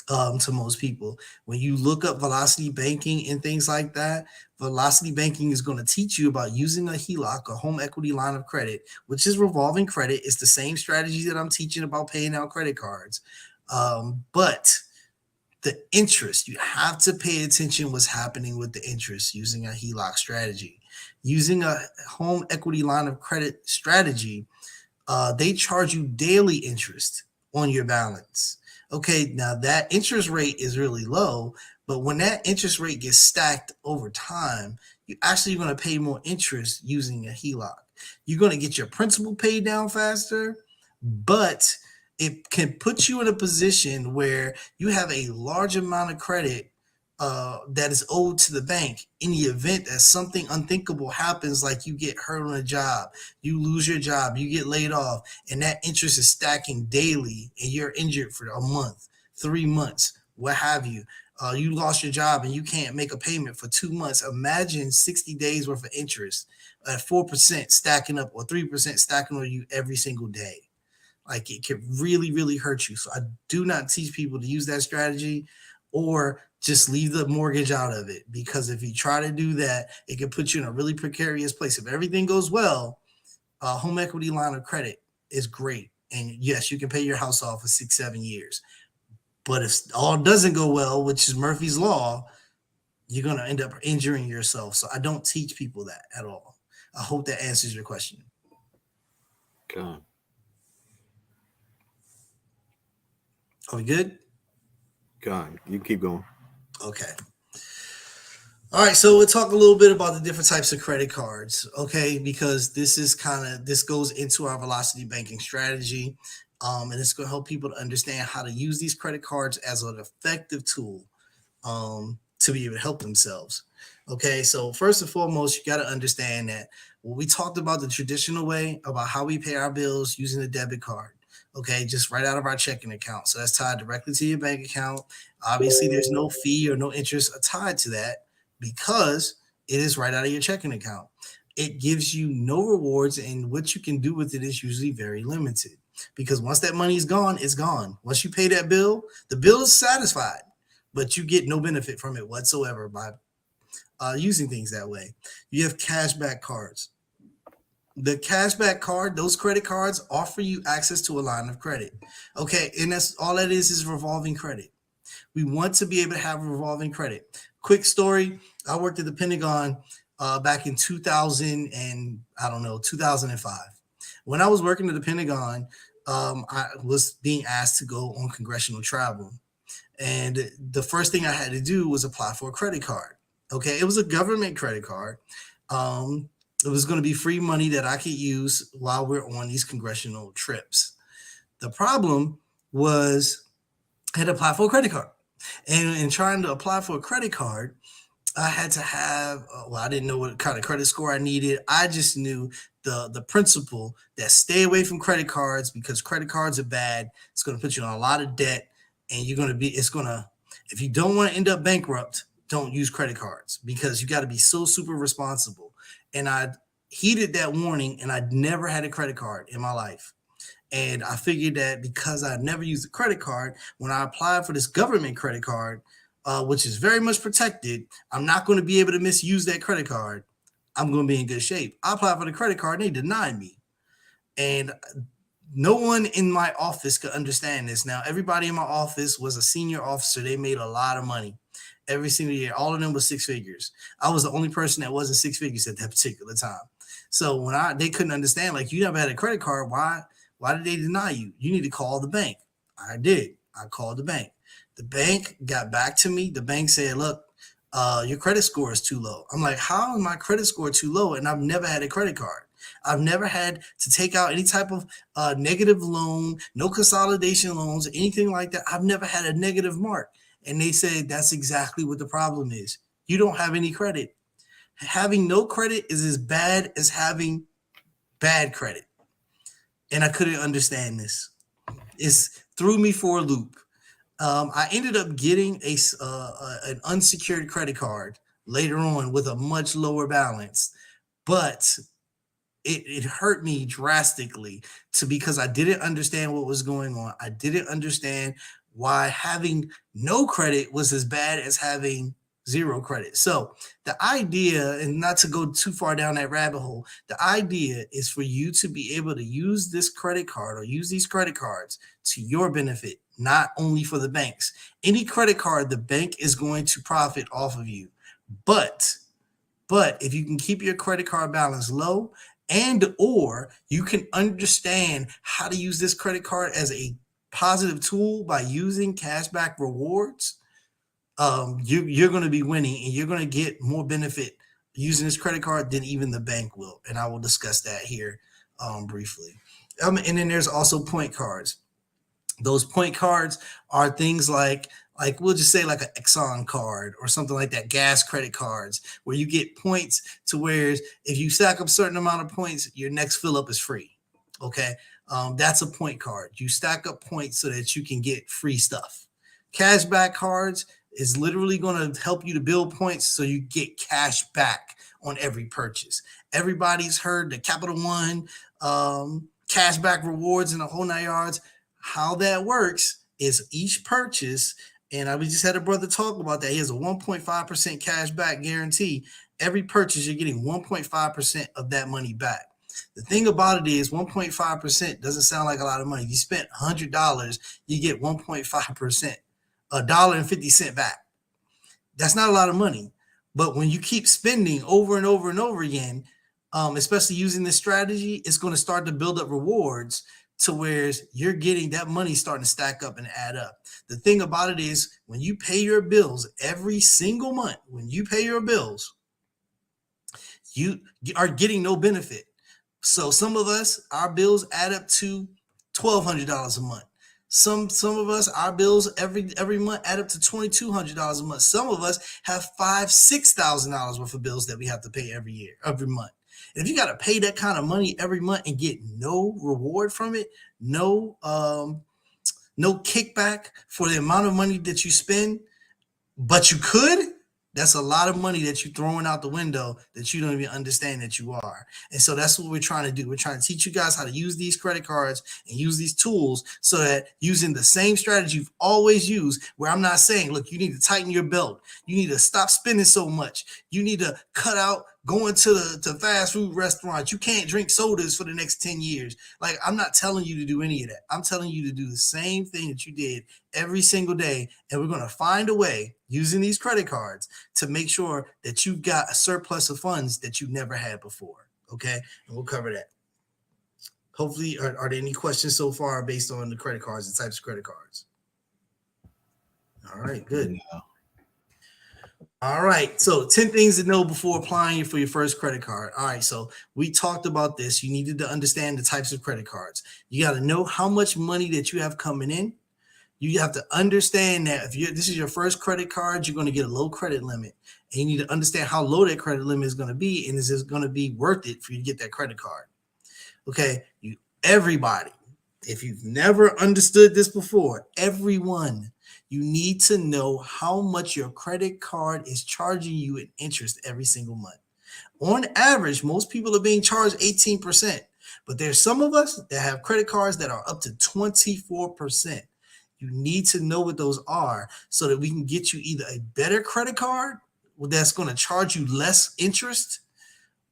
to most people. When you look up Velocity Banking and things like that, Velocity Banking is going to teach you about using a HELOC, a home equity line of credit, which is revolving credit. It's the same strategy that I'm teaching about paying out credit cards. But the interest, you have to pay attention what's happening with the interest using a HELOC strategy. Using a home equity line of credit strategy, they charge you daily interest on your balance. Okay, now that interest rate is really low, but when that interest rate gets stacked over time, you're actually going to pay more interest using a HELOC. You're going to get your principal paid down faster, but it can put you in a position where you have a large amount of credit that is owed to the bank in the event that something unthinkable happens, like you get hurt on a job, you lose your job, you get laid off, and that interest is stacking daily and you're injured for a month, 3 months, what have you. You lost your job and you can't make a payment for 2 months. Imagine 60 days worth of interest at 4% stacking up or 3% stacking on you every single day. Like, it can really, really hurt you. So I do not teach people to use that strategy or just leave the mortgage out of it, because if you try to do that, it can put you in a really precarious place. If everything goes well, a home equity line of credit is great. And yes, you can pay your house off for 6-7 years. But if all doesn't go well, which is Murphy's Law, you're going to end up injuring yourself. So I don't teach people that at all. I hope that answers your question. God. Are we good? God, you keep going. Okay. All right, so we'll talk a little bit about the different types of credit cards, okay? Because this goes into our velocity banking strategy, and it's going to help people to understand how to use these credit cards as an effective tool to be able to help themselves. Okay, so first and foremost, you got to understand that when we talked about the traditional way about how we pay our bills using a debit card, okay, just right out of our checking account. So that's tied directly to your bank account. Obviously, there's no fee or no interest tied to that because it is right out of your checking account. It gives you no rewards, and what you can do with it is usually very limited because once that money is gone, it's gone. Once you pay that bill, the bill is satisfied, but you get no benefit from it whatsoever by using things that way. You have cashback cards. The cashback card, those credit cards offer you access to a line of credit. Okay, and that's all that is revolving credit. We want to be able to have revolving credit. Quick story: I worked at the Pentagon back in 2000 and 2005. When I was working at the Pentagon, I was being asked to go on congressional travel, and the first thing I had to do was apply for a credit card. Okay, it was a government credit card. It was going to be free money that I could use while we're on these congressional trips. The problem was I had to apply for a credit card. And in trying to apply for a credit card, I had to have, I didn't know what kind of credit score I needed. I just knew the principle that stay away from credit cards because credit cards are bad. It's going to put you on a lot of debt. And if you don't want to end up bankrupt, don't use credit cards because you got to be so super responsible. And I heeded that warning, and I'd never had a credit card in my life. And I figured that because I've never used a credit card, when I applied for this government credit card, which is very much protected, I'm not going to be able to misuse that credit card. I'm going to be in good shape. I applied for the credit card, and they denied me. And no one in my office could understand this. Now, everybody in my office was a senior officer. They made a lot of money every single year. All of them was six figures. I was the only person that wasn't six figures at that particular time. So when they couldn't understand, like, you never had a credit card, why did they deny you? You need to call the bank. I did. I called the bank. The bank got back to me. The bank said, look, your credit score is too low. I'm like, how is my credit score too low? And I've never had a credit card. I've never had to take out any type of negative loan, no consolidation loans, anything like that. I've never had a negative mark. And they said that's exactly what the problem is. You don't have any credit. Having no credit is as bad as having bad credit. And I couldn't understand this. It threw me for a loop. I ended up getting an unsecured credit card later on with a much lower balance, but it hurt me drastically because I didn't understand what was going on. I didn't understand why having no credit was as bad as having zero credit. So the idea, and not to go too far down that rabbit hole, the idea is for you to be able to use this credit card or use these credit cards to your benefit, not only for the banks. Any credit card, the bank is going to profit off of you. But if you can keep your credit card balance low and or you can understand how to use this credit card as a positive tool by using cashback rewards, you're going to be winning and you're going to get more benefit using this credit card than even the bank will. And I will discuss that here briefly. And then there's also point cards. Those point cards are things like we'll just say like an Exxon card or something like that, gas credit cards, where you get points to where if you stack up a certain amount of points, your next fill up is free. Okay. That's a point card. You stack up points so that you can get free stuff. Cashback cards is literally going to help you to build points so you get cash back on every purchase. Everybody's heard the Capital One cashback rewards and the whole 9 yards. How that works is each purchase, and we just had a brother talk about that. He has a 1.5% cash back guarantee. Every purchase, you're getting 1.5% of that money back. The thing about it is 1.5% doesn't sound like a lot of money. You spent $100, you get 1.5%, $1.50 back. That's not a lot of money. But when you keep spending over and over and over again, especially using this strategy, it's going to start to build up rewards to where you're getting that money starting to stack up and add up. The thing about it is when you pay your bills every single month, when you pay your bills, you are getting no benefit. So some of us, our bills add up to $1,200 a month. Some of us, our bills every month add up to $2,200 a month. Some of us have $5,000-$6,000 worth of bills that we have to pay every month. If you got to pay that kind of money every month and get no reward from it, no kickback for the amount of money that you spend, but you could, that's a lot of money that you're throwing out the window that you don't even understand that you are. And so that's what we're trying to do. We're trying to teach you guys how to use these credit cards and use these tools so that using the same strategy you've always used, where I'm not saying, look, you need to tighten your belt. You need to stop spending so much. You need to cut out going to fast food restaurants. You can't drink sodas for the next 10 years. Like, I'm not telling you to do any of that. I'm telling you to do the same thing that you did every single day. And we're going to find a way using these credit cards to make sure that you've got a surplus of funds that you never had before. Okay. And we'll cover that. Hopefully, are there any questions so far based on the credit cards, the types of credit cards? All right, good. Yeah. All right, so 10 things to know before applying for your first credit card. All right, so we talked about this. You needed to understand the types of credit cards. You got to know how much money that you have coming in. You have to understand that if this is your first credit card, you're going to get a low credit limit. And you need to understand how low that credit limit is going to be, and is it going to be worth it for you to get that credit card. Okay, everybody, if you've never understood this before, everyone, you need to know how much your credit card is charging you in interest every single month. On average, most people are being charged 18%, but there's some of us that have credit cards that are up to 24%. You need to know what those are so that we can get you either a better credit card that's going to charge you less interest,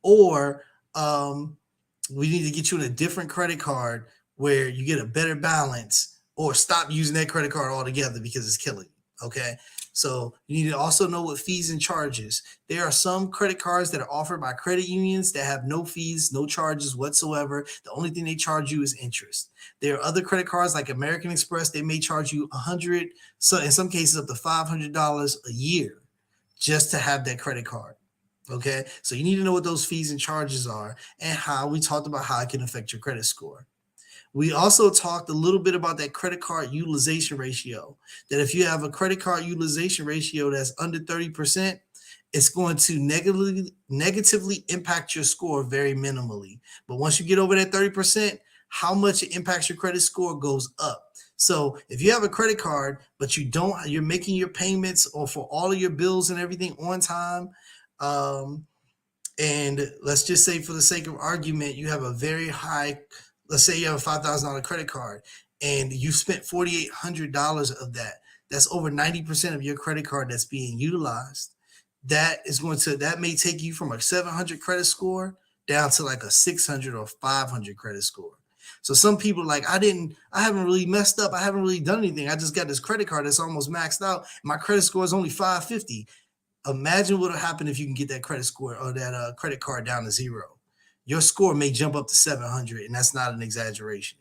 or we need to get you in a different credit card where you get a better balance, or stop using that credit card altogether because it's killing you. Okay. So you need to also know what fees and charges. There are some credit cards that are offered by credit unions that have no fees, no charges whatsoever. The only thing they charge you is interest. There are other credit cards like American Express. They may charge you $100, so in some cases up to $500 a year just to have that credit card. Okay. So you need to know what those fees and charges are, and how we talked about how it can affect your credit score. We also talked a little bit about that credit card utilization ratio, that if you have a credit card utilization ratio that's under 30%, it's going to negatively impact your score very minimally. But once you get over that 30%, how much it impacts your credit score goes up. So if you have a credit card, but you're making your payments or for all of your bills and everything on time, and let's just say for the sake of argument, you have a very high, let's say you have a $5,000 credit card and you spent $4,800 of that. That's over 90% of your credit card that's being utilized. That may take you from a 700 credit score down to like a 600 or 500 credit score. So some people are like, I haven't really messed up. I haven't really done anything. I just got this credit card that's almost maxed out. My credit score is only 550. Imagine what will happen if you can get that credit score or that credit card down to zero. Your score may jump up to 700, and that's not an exaggeration.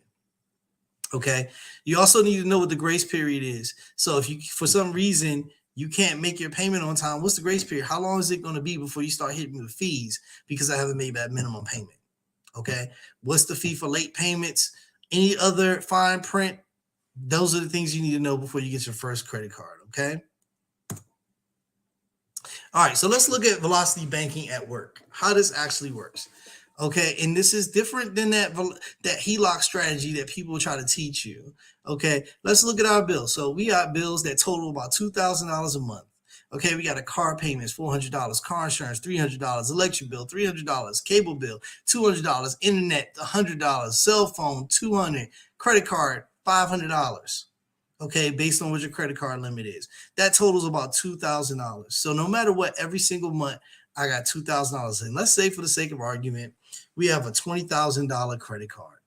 Okay. You also need to know what the grace period is. So if you, for some reason, you can't make your payment on time, what's the grace period? How long is it going to be before you start hitting the fees because I haven't made that minimum payment? Okay. What's the fee for late payments? Any other fine print? Those are the things you need to know before you get your first credit card. Okay. All right. So let's look at velocity banking at work, how this actually works. Okay, and this is different than that HELOC strategy that people try to teach you. Okay, let's look at our bills. So we got bills that total about $2,000 a month. Okay, we got a car payments, $400, car insurance, $300, electric bill, $300, cable bill, $200, internet, $100, cell phone, $200, credit card, $500. Okay, based on what your credit card limit is. That totals about $2,000. So no matter what, every single month, I got $2,000. And let's say for the sake of argument, we have a $20,000 credit card.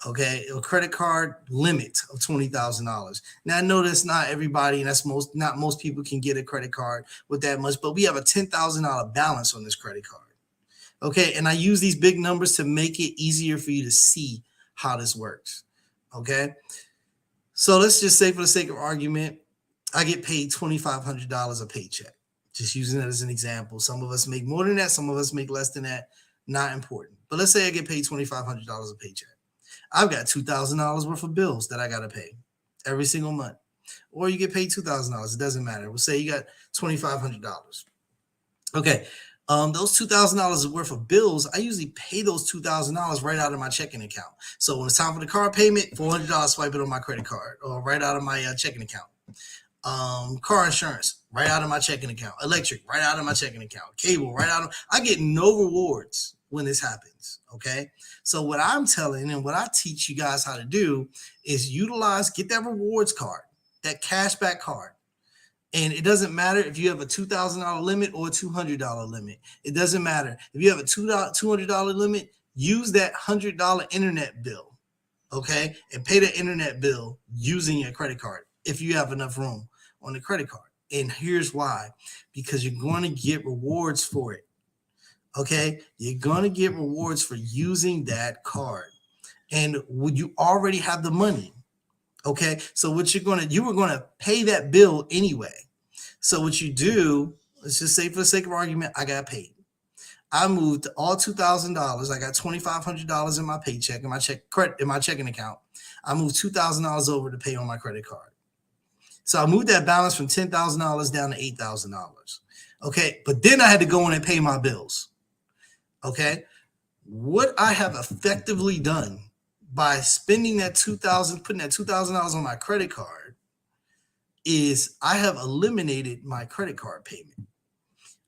Okay, a credit card limit of $20,000. Now I know that's not everybody, and not most people can get a credit card with that much, but we have a $10,000 balance on this credit card. Okay, and I use these big numbers to make it easier for you to see how this works. Okay, so let's just say, for the sake of argument, I get paid $2,500 a paycheck. Just using that as an example. Some of us make more than that, some of us make less than that. Not important. But let's say I get paid $2,500 a paycheck. I've got $2,000 worth of bills that I got to pay every single month. Or you get paid $2,000. It doesn't matter. We'll say you got $2,500. Okay. Those $2,000 worth of bills, I usually pay those $2,000 right out of my checking account. So when it's time for the car payment, $400, swipe it on my credit card or right out of my checking account. Car insurance, right out of my checking account. Electric, right out of my checking account. Cable, right out of. I get no rewards when this happens. Okay. So what I'm telling and what I teach you guys how to do is get that rewards card, that cashback card. And it doesn't matter if you have a $2,000 limit or a $200 limit. It doesn't matter. If you have a $200 limit, use that $100 internet bill, okay? And pay the internet bill using your credit card if you have enough room on the credit card. And here's why. Because you're going to get rewards for it, okay? You're going to get rewards for using that card. And would you already have the money? Okay, so what you were gonna pay that bill anyway. So what you do, let's just say for the sake of argument, I got paid. I moved all $2,000. I got $2,500 in my paycheck, in my checking account. I moved $2,000 over to pay on my credit card. So I moved that balance from $10,000 down to $8,000. Okay, but then I had to go in and pay my bills. Okay, what I have effectively done by spending that putting that $2,000 on my credit card is I have eliminated my credit card payment.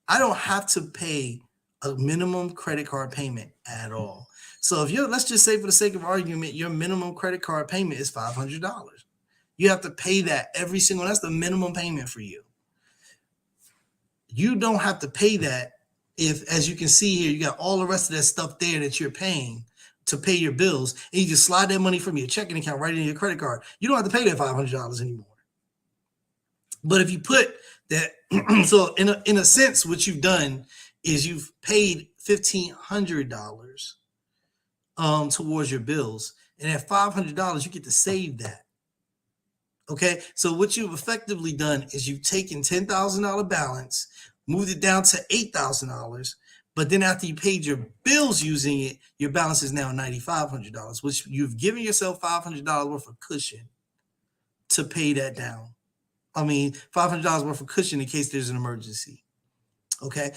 I don't have to pay a minimum credit card payment at all. So let's just say for the sake of argument, your minimum credit card payment is $500. You have to pay that that's the minimum payment for you. You don't have to pay that if, as you can see here, you got all the rest of that stuff there that you're paying to pay your bills, and you just slide that money from your checking account right into your credit card. You don't have to pay that $500 anymore. But if you put that, so in a sense, what you've done is you've paid $1,500 towards your bills, and at $500 you get to save that. Okay, so what you've effectively done is you've taken $10,000 balance, moved it down to $8,000. But then after you paid your bills using it, your balance is now $9,500, which you've given yourself $500 worth of cushion to pay that down. I mean, $500 worth of cushion in case there's an emergency. Okay.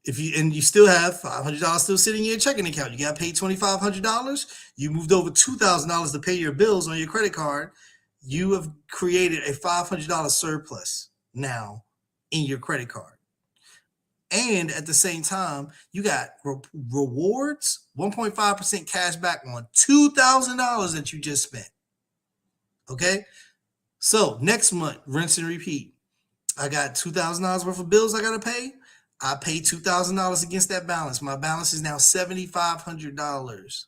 You still have $500 still sitting in your checking account. You got paid $2,500. You moved over $2,000 to pay your bills on your credit card. You have created a $500 surplus now in your credit card. And at the same time, you got rewards, 1.5% cash back on $2,000 that you just spent. Okay. So next month, rinse and repeat. I got $2,000 worth of bills I got to pay. I paid $2,000 against that balance. My balance is now $7,500.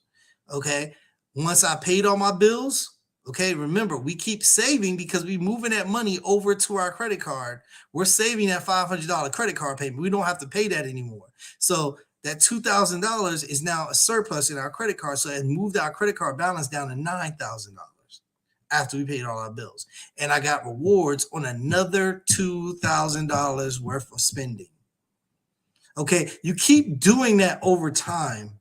Okay. Once I paid all my bills, okay, remember, we keep saving because we're moving that money over to our credit card. We're saving that $500 credit card payment. We don't have to pay that anymore. So that $2,000 is now a surplus in our credit card. So it moved our credit card balance down to $9,000 after we paid all our bills. And I got rewards on another $2,000 worth of spending. Okay, you keep doing that over time,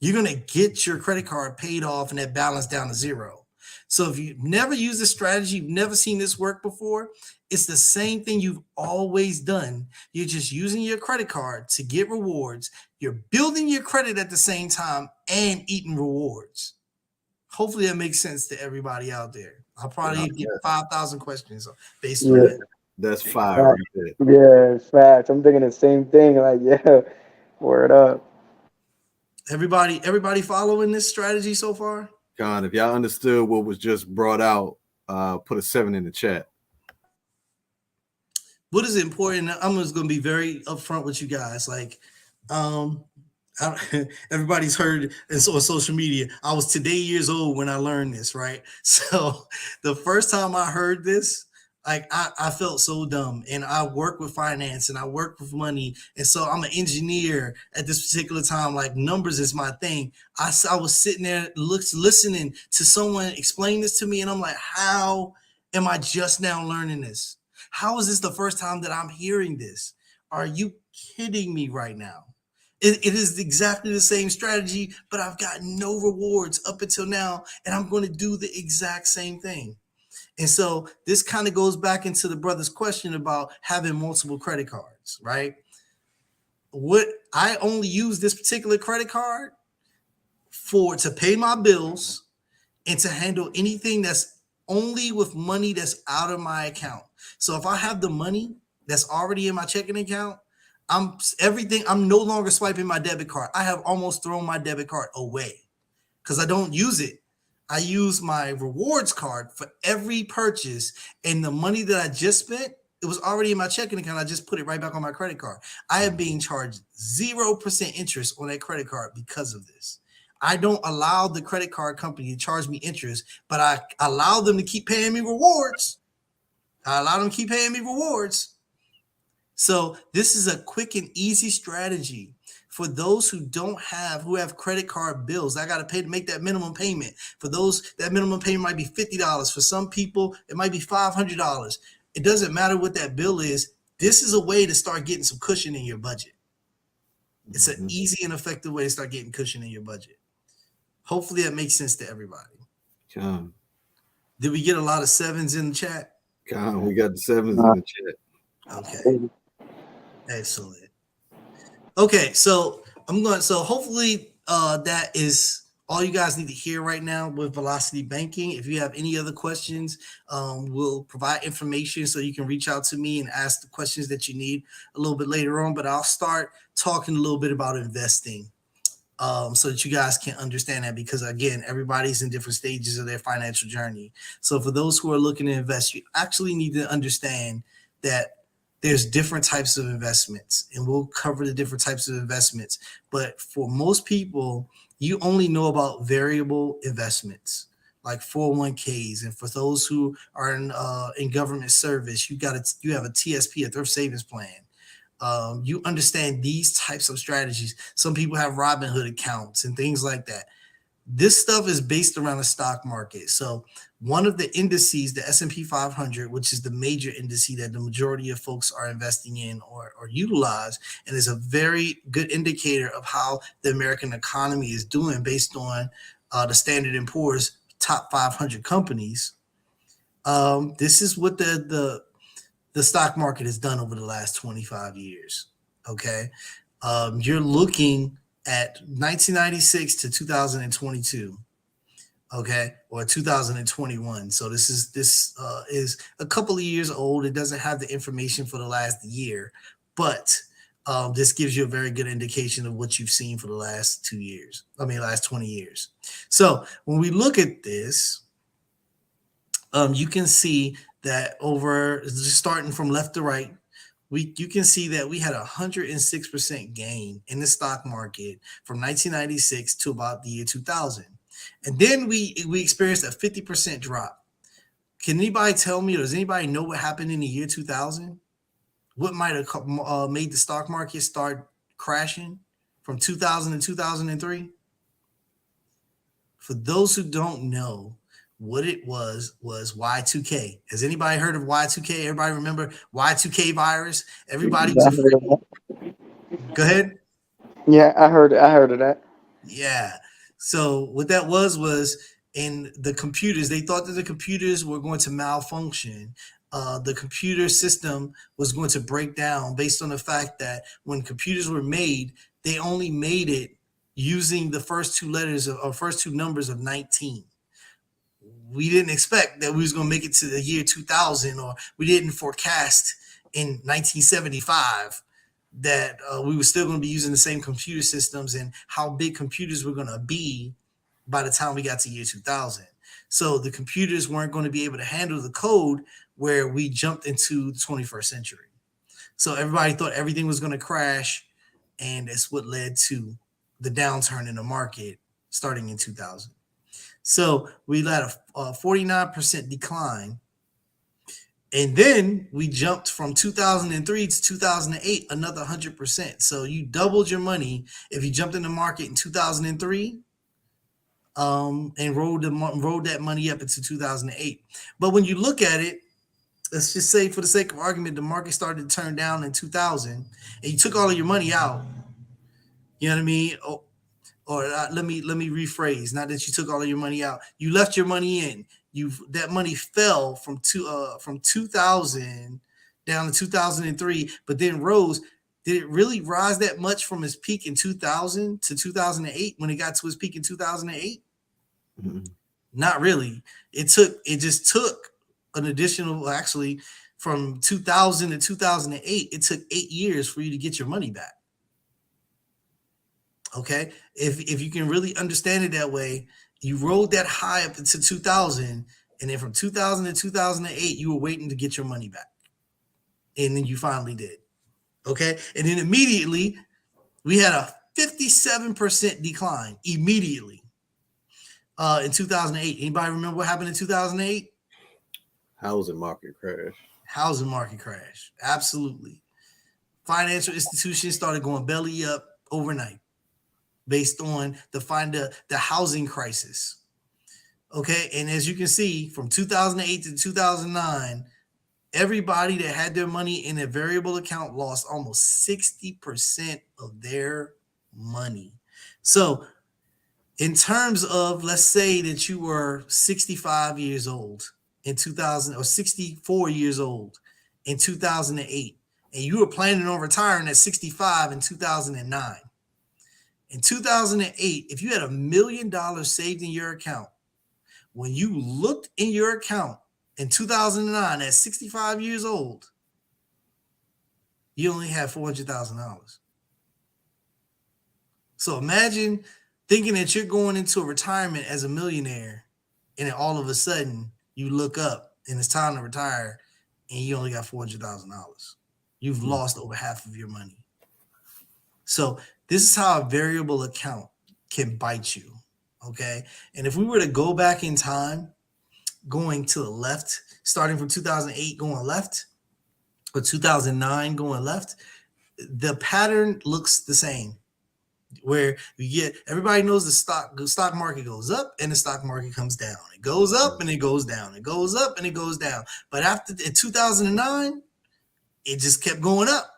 you're going to get your credit card paid off and that balance down to zero. So if you've never used this strategy, you've never seen this work before, it's the same thing you've always done. You're just using your credit card to get rewards. You're building your credit at the same time and eating rewards. Hopefully that makes sense to everybody out there. I'll probably get 5,000 questions based on that. That's fire right there. Yeah, it's facts. I'm thinking the same thing. Like, yeah, word up. Everybody following this strategy so far? Con, if y'all understood what was just brought out, put a 7 in the chat. What is important? I'm just going to be very upfront with you guys. Like, everybody's heard on social media. I was today years old when I learned this, right? So the first time I heard this, Like I felt so dumb, and I work with finance and I work with money, and so I'm an engineer at this particular time. Like numbers is my thing. I was sitting there listening to someone explain this to me, and I'm like, how am I just now learning this? How is this the first time that I'm hearing this? Are you kidding me right now? It is exactly the same strategy, but I've got no rewards up until now, and I'm going to do the exact same thing. And so this kind of goes back into the brother's question about having multiple credit cards, right? What I only use this particular credit card for to pay my bills and to handle anything that's only with money that's out of my account. So if I have the money that's already in my checking account, I'm no longer swiping my debit card. I have almost thrown my debit card away because I don't use it. I use my rewards card for every purchase, and the money that I just spent, it was already in my checking account. I just put it right back on my credit card. I am being charged 0% interest on that credit card because of this. I don't allow the credit card company to charge me interest, but I allow them to keep paying me rewards. So this is a quick and easy strategy for those who have credit card bills. I got to pay to make that minimum payment. For those, that minimum payment might be $50. For some people, it might be $500. It doesn't matter what that bill is. This is a way to start getting some cushion in your budget. It's an easy and effective way to start getting cushion in your budget. Hopefully that makes sense to everybody. Did we get a lot of sevens in the chat? We got the sevens in the chat. Okay. Excellent. Okay, so hopefully that is all you guys need to hear right now with Velocity Banking. If you have any other questions, we'll provide information so you can reach out to me and ask the questions that you need a little bit later on. But I'll start talking a little bit about investing so that you guys can understand that, because again, everybody's in different stages of their financial journey. So for those who are looking to invest, you actually need to understand that there's different types of investments, and we'll cover the different types of investments. But for most people, you only know about variable investments like 401ks. And for those who are in government service, you have a TSP, a thrift savings plan. You understand these types of strategies. Some people have Robinhood accounts and things like that. This stuff is based around the stock market. So one of the indices, the S&P 500, which is the major index that the majority of folks are investing in or utilize, and is a very good indicator of how the American economy is doing based on the Standard & Poor's top 500 companies. This is what the stock market has done over the last 25 years. Okay. You're looking at 1996 to 2022, okay, or 2021. So this is a couple of years old. It doesn't have the information for the last year, but this gives you a very good indication of what you've seen for the last 20 years. So when we look at this, you can see that over, just starting from left to right, you can see that we had 106% gain in the stock market from 1996 to about the year 2000. And then we experienced a 50% drop. Can anybody tell me, or does anybody know what happened in the year 2000? What might have made the stock market start crashing from 2000 to 2003? For those who don't know, what it was Y2K. Has anybody heard of Y2K? Everybody remember Y2K virus? Everybody was afraid. Go ahead. Yeah, I heard of that. Yeah. So what that was in the computers, they thought that the computers were going to malfunction. The computer system was going to break down based on the fact that when computers were made, they only made it using the first two letters or first two numbers of 19. We didn't expect that we was going to make it to the year 2000, or we didn't forecast in 1975 that we were still going to be using the same computer systems and how big computers were going to be by the time we got to year 2000. So the computers weren't going to be able to handle the code where we jumped into the 21st century. So everybody thought everything was going to crash, and that's what led to the downturn in the market starting in 2000. So we had a 49% decline And then we jumped from 2003 to 2008, another 100%. So you doubled your money if you jumped in the market in 2003 and rolled that money up into 2008. But when you look at it, let's just say for the sake of argument, the market started to turn down in 2000 and you took all of your money out. You know what I mean? Let me rephrase. Not that you took all of your money out. You left your money in. That money fell from 2000 down to 2003, but then rose. Did it really rise that much from its peak in 2000 to 2008 when it got to its peak in 2008? Mhm. Not really. It just took an additional, actually, from 2000 to 2008, it took 8 years for you to get your money back. Okay, if you can really understand it that way, you rode that high up into 2000, and then from 2000 to 2008, you were waiting to get your money back, and then you finally did. Okay, and then immediately we had a 57% decline immediately in 2008. Anybody remember what happened in 2008? Housing market crash. Housing market crash. Absolutely. Financial institutions started going belly up overnight, based on the housing crisis. Okay, and as you can see, from 2008 to 2009, everybody that had their money in a variable account lost almost 60% of their money. So in terms of, let's say that you were 65 years old in 2000 or 64 years old in 2008, and you were planning on retiring at 65 in 2009. In 2008, if you had $1 million saved in your account, when you looked in your account in 2009 at 65 years old, you only had $400,000. So imagine thinking that you're going into a retirement as a millionaire, and then all of a sudden you look up and it's time to retire and you only got $400,000. You've lost over half of your money. So this is how a variable account can bite you, okay? And if we were to go back in time, going to the left, starting from 2008 going left, or 2009 going left, the pattern looks the same. Where you get, everybody knows the stock market goes up and the stock market comes down. It goes up and it goes down. It goes up and it goes down. But after in 2009, it just kept going up.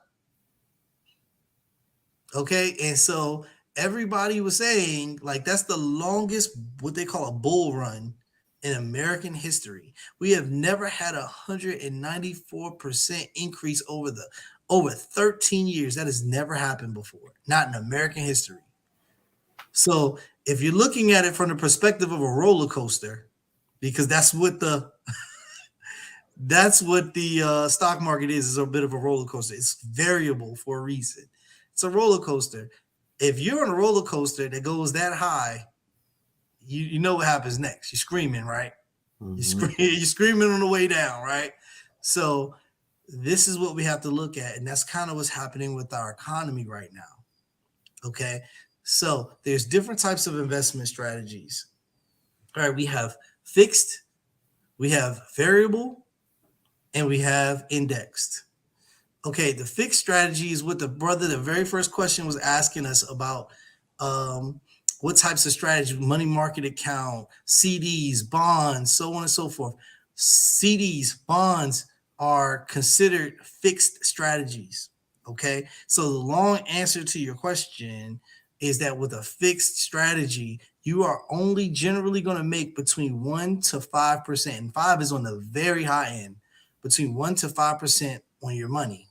Okay, and so everybody was saying, like, that's the longest, what they call a bull run in American history. We have never had 194% increase over 13 years. That has never happened before, not in American history. So if you're looking at it from the perspective of a roller coaster, because that's what the stock market is a bit of a roller coaster. It's variable for a reason. It's a roller coaster. If you're on a roller coaster that goes that high, you know what happens next. You're screaming, right? Mm-hmm. You're screaming on the way down, right? So this is what we have to look at, and that's kind of what's happening with our economy right now. Okay, so there's different types of investment strategies. All right, we have fixed, we have variable, and we have indexed. Okay, the fixed strategy is what the very first question was asking us about. What types of strategy? Money market account, CDs, bonds, so on and so forth. CDs, bonds are considered fixed strategies. Okay, so the long answer to your question is that with a fixed strategy, you are only generally going to make between 1 to 5%, and 5 is on the very high end, between 1 to 5% on your money.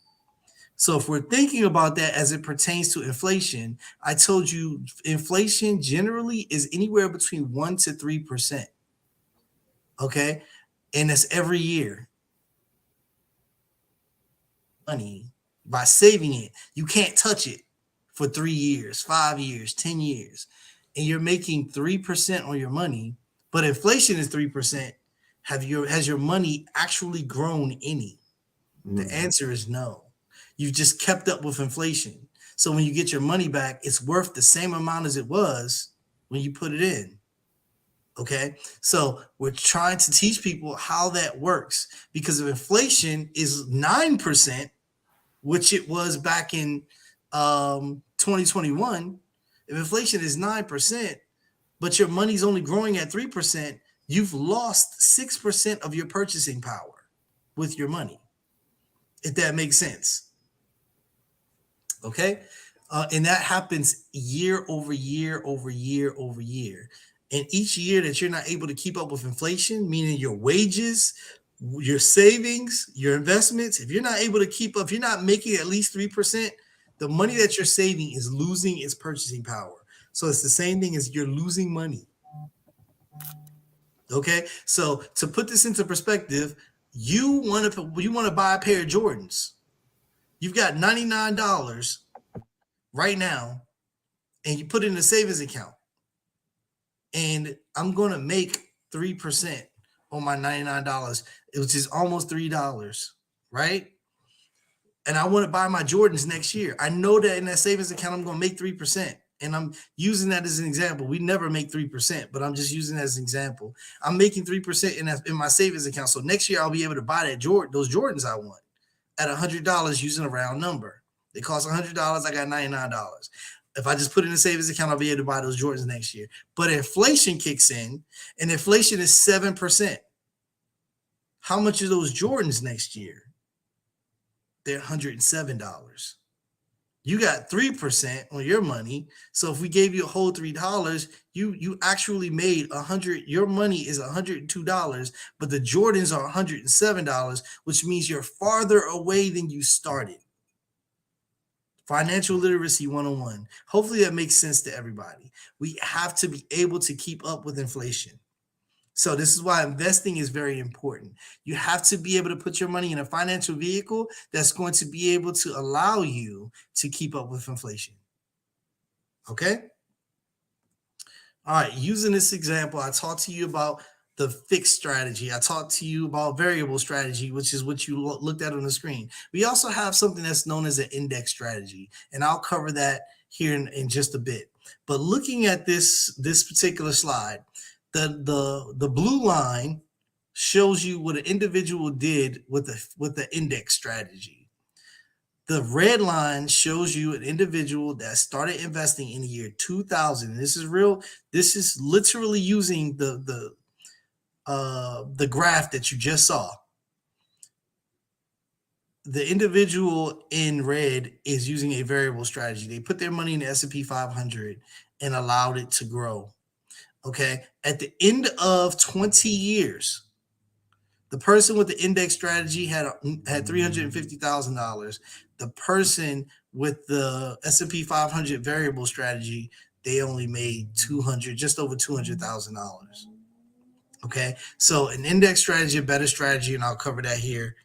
So if we're thinking about that as it pertains to inflation, I told you inflation generally is anywhere between 1 to 3%. Okay, and that's every year. Money by saving it, you can't touch it for 3 years, 5 years, 10 years, and you're making 3% on your money, but inflation is 3%. Has your money actually grown any? The answer is no. You've just kept up with inflation. So when you get your money back, it's worth the same amount as it was when you put it in. Okay, so we're trying to teach people how that works, because if inflation is 9%, which it was back in 2021, if inflation is 9%, but your money's only growing at 3%, you've lost 6% of your purchasing power with your money, if that makes sense. Okay. And that happens year over year over year over year. And each year that you're not able to keep up with inflation, meaning your wages, your savings, your investments, if you're not able to keep up, if you're not making at least 3%, the money that you're saving is losing its purchasing power. So it's the same thing as you're losing money. Okay. So to put this into perspective, you want to buy a pair of Jordans. You've got $99 right now, and you put it in a savings account, and I'm going to make 3% on my $99, which is almost $3, right? And I want to buy my Jordans next year. I know that in that savings account, I'm going to make 3%. And I'm using that as an example. We never make 3%, but I'm just using that as an example. I'm making 3% in my savings account. So next year, I'll be able to buy those Jordans I want at $100 using a round number. They cost $100. I got $99. If I just put it in a savings account, I'll be able to buy those Jordans next year. But inflation kicks in, and inflation is 7%. How much are those Jordans next year? They're $107. You got 3% on your money. So if we gave you a whole $3, you actually made $100. Your money is $102, but the Jordans are $107, which means you're farther away than you started. Financial literacy 101. Hopefully that makes sense to everybody. We have to be able to keep up with inflation. So this is why investing is very important. You have to be able to put your money in a financial vehicle that's going to be able to allow you to keep up with inflation. Okay? All right, using this example, I talked to you about the fixed strategy. I talked to you about variable strategy, which is what you looked at on the screen. We also have something that's known as an index strategy, and I'll cover that here in just a bit. But looking at this particular slide, the blue line shows you what an individual did with the index strategy. The red line shows you an individual that started investing in the year 2000. This is real. This is literally using the graph that you just saw. The individual in red is using a variable strategy. They put their money in the S&P 500 and allowed it to grow. Okay. At the end of 20 years, the person with the index strategy had $350,000. The person with the S&P 500 variable strategy, they only made just over $200,000. Okay. So an index strategy, a better strategy, and I'll cover that here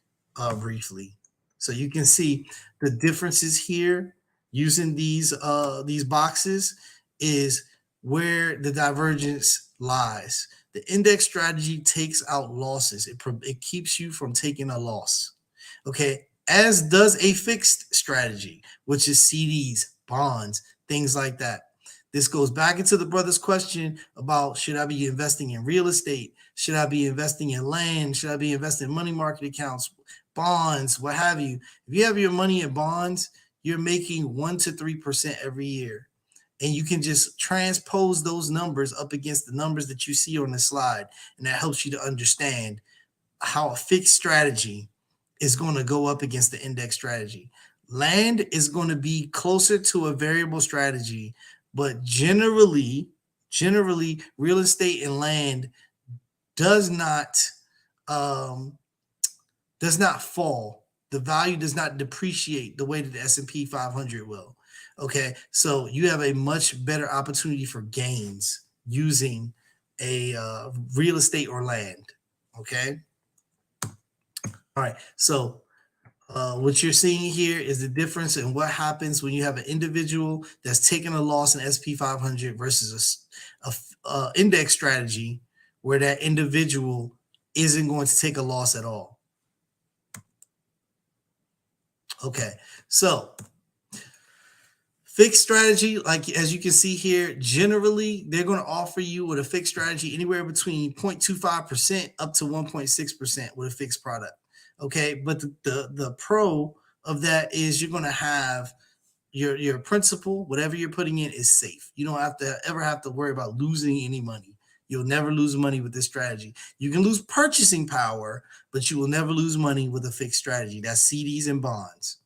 briefly. So you can see the differences here using these boxes is where the divergence lies. The index strategy takes out losses. It keeps you from taking a loss. Okay. As does a fixed strategy, which is CDs, bonds, things like that. This goes back into the brother's question about, should I be investing in real estate? Should I be investing in land? Should I be investing in money market accounts, bonds, what have you? If you have your money in bonds, you're making 1 to 3% every year. And you can just transpose those numbers up against the numbers that you see on the slide. And that helps you to understand how a fixed strategy is going to go up against the index strategy. Land is going to be closer to a variable strategy, but generally, real estate and land does not fall. The value does not depreciate the way that the S&P 500 will. Okay, so you have a much better opportunity for gains using a real estate or land. Okay. All right. So what you're seeing here is the difference in what happens when you have an individual that's taking a loss in SP 500 versus a index strategy where that individual isn't going to take a loss at all. Okay, so Fixed strategy, like as you can see here, generally they're going to offer you with a fixed strategy anywhere between 0.25% up to 1.6% with a fixed product. Okay, but the pro of that is you're going to have your principal, whatever you're putting in is safe. You don't ever have to worry about losing any money. You'll never lose money with this strategy. You can lose purchasing power, but you will never lose money with a fixed strategy. That's CDs and bonds.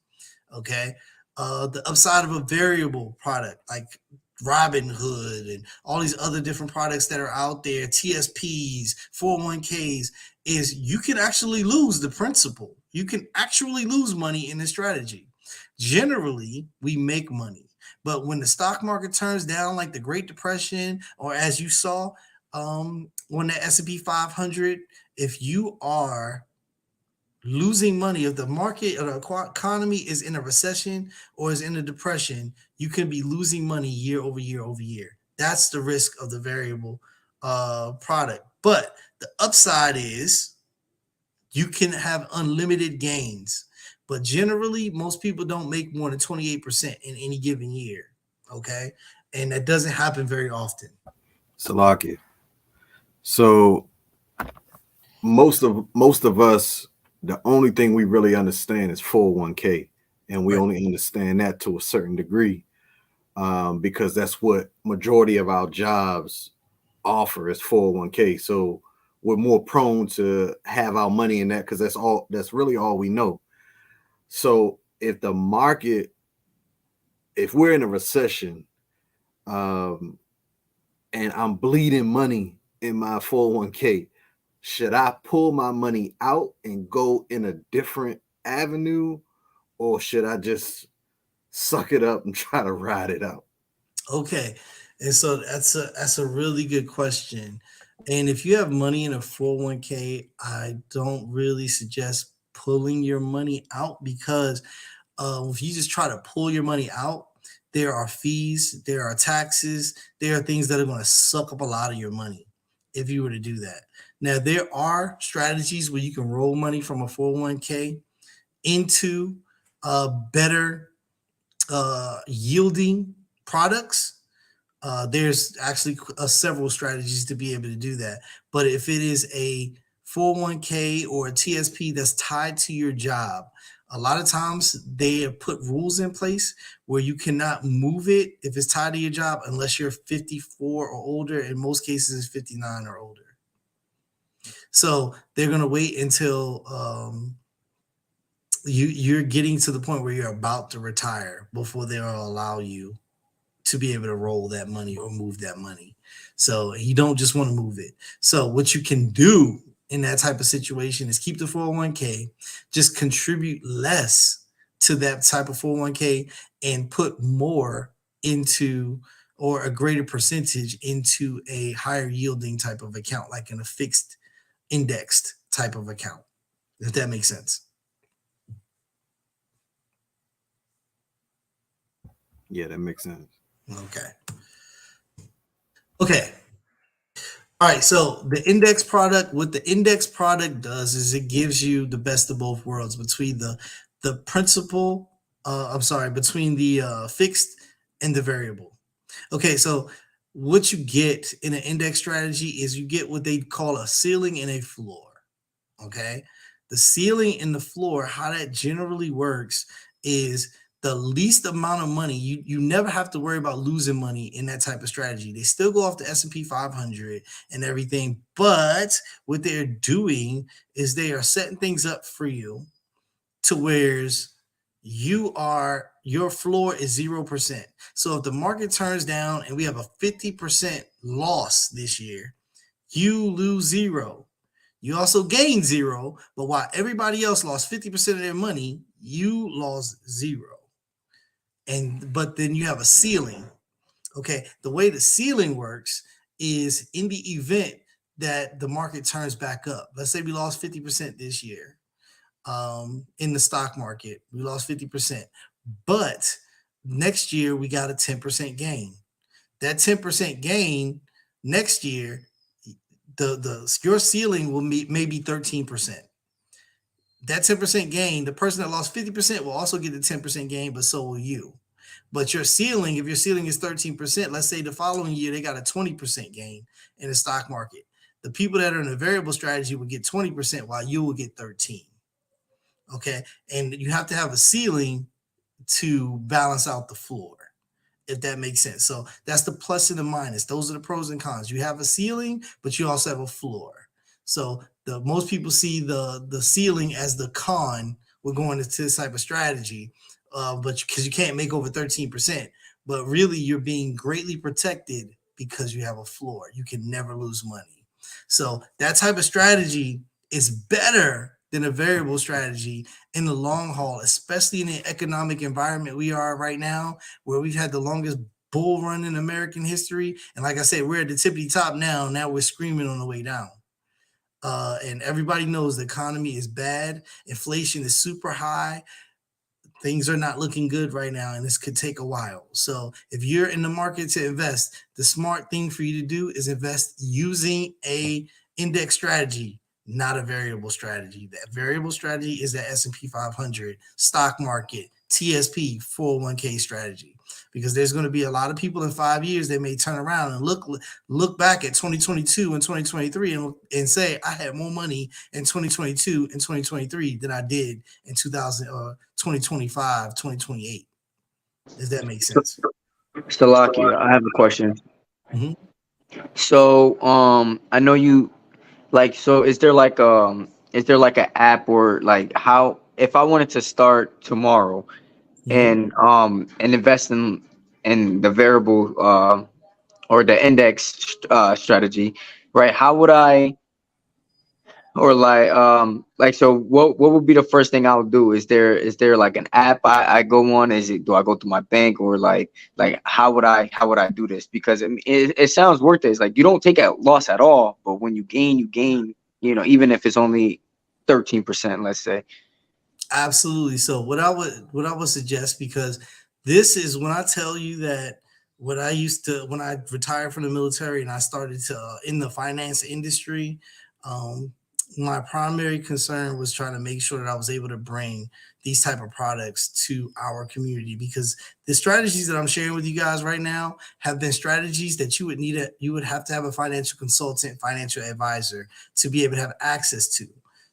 Okay. The upside of a variable product like Robinhood and all these other different products that are out there, TSPs, 401ks, is you can actually lose the principal. You can actually lose money in this strategy. Generally, we make money. But when the stock market turns down, like the Great Depression, or as you saw, when the S&P 500, if you are losing money, if the market or the economy is in a recession or is in a depression, you can be losing money year over year over year. That's the risk of the variable product. But the upside is you can have unlimited gains. But generally, most people don't make more than 28% in any given year. Okay. And that doesn't happen very often. Salaki. So most of us, the only thing we really understand is 401k, and we only understand that to a certain degree, because that's what majority of our jobs offer is 401k. So we're more prone to have our money in that because that's really all we know. So if the market, if we're in a recession, and I'm bleeding money in my 401k, should I pull my money out and go in a different avenue, or should I just suck it up and try to ride it out? Okay. And so that's a really good question. And if you have money in a 401k, I don't really suggest pulling your money out because if you just try to pull your money out, there are fees, there are taxes, there are things that are going to suck up a lot of your money if you were to do that. Now, there are strategies where you can roll money from a 401k into better yielding products. There's actually several strategies to be able to do that. But if it is a 401k or a TSP that's tied to your job, a lot of times they have put rules in place where you cannot move it if it's tied to your job unless you're 54 or older. In most cases, it's 59 or older. So they're going to wait until you're getting to the point where you're about to retire before they'll allow you to be able to roll that money or move that money. So you don't just want to move it. So what you can do in that type of situation is keep the 401k, just contribute less to that type of 401k and put more into, or a greater percentage into, a higher yielding type of account, like in a fixed indexed type of account, if that makes sense. Yeah, that makes sense. Okay. All right. So the index product, what the index product does is it gives you the best of both worlds between the principal, between the fixed and the variable. Okay. So what you get in an index strategy is you get what they call a ceiling and a floor. Okay. The ceiling and the floor, how that generally works is the least amount of money. You never have to worry about losing money in that type of strategy. They still go off the S&P 500 and everything, but what they're doing is they are setting things up for you to where your floor is 0%. So if the market turns down and we have a 50% loss this year, you lose zero. You also gain zero, but while everybody else lost 50% of their money, you lost zero. But then you have a ceiling. Okay. The way the ceiling works is in the event that the market turns back up. Let's say we lost 50% this year in the stock market. We lost 50%. But next year we got a 10% gain. That 10% gain next year, your ceiling will be maybe 13%. That 10% gain, the person that lost 50% will also get the 10% gain, but so will you. But your ceiling, if your ceiling is 13%, let's say the following year they got a 20% gain in the stock market. The people that are in a variable strategy will get 20% while you will get 13. Okay. And you have to have a ceiling to balance out the floor, if that makes sense. So that's the plus and the minus. Those are the pros and cons. You have a ceiling, but you also have a floor. So the most people see the ceiling as the con with going into this type of strategy, but because you can't make over 13%, but really you're being greatly protected because you have a floor. You can never lose money. So that type of strategy is better than a variable strategy in the long haul, especially in the economic environment we are right now, where we've had the longest bull run in American history. And like I said, we're at the tippity top now. Now we're screaming on the way down. And everybody knows the economy is bad. Inflation is super high. Things are not looking good right now, and this could take a while. So if you're in the market to invest, the smart thing for you to do is invest using a index strategy, not a variable strategy. That variable strategy is that S&P 500, stock market, TSP, 401k strategy. Because there's going to be a lot of people in 5 years that may turn around and look back at 2022 and 2023 and say, I had more money in 2022 and 2023 than I did in 2025, 2028. Does that make sense? Salakia, I have a question. Mm-hmm. So, I know you like. So, is there like an app or like how if I wanted to start tomorrow and invest in the variable or the index strategy, right? How would I or like so what would be the first thing I'll do? Is there like an app I go on? Do I go to my bank or like how would I do this? Because it sounds worth it. It's like you don't take a loss at all, but when you gain, even if it's only 13%, let's say. Absolutely. So what I would suggest, because this is when I tell you that when I retired from the military and I started to in the finance industry, um, my primary concern was trying to make sure that I was able to bring these type of products to our community, because the strategies that I'm sharing with you guys right now have been strategies that you would have to have a financial consultant, financial advisor to be able to have access to.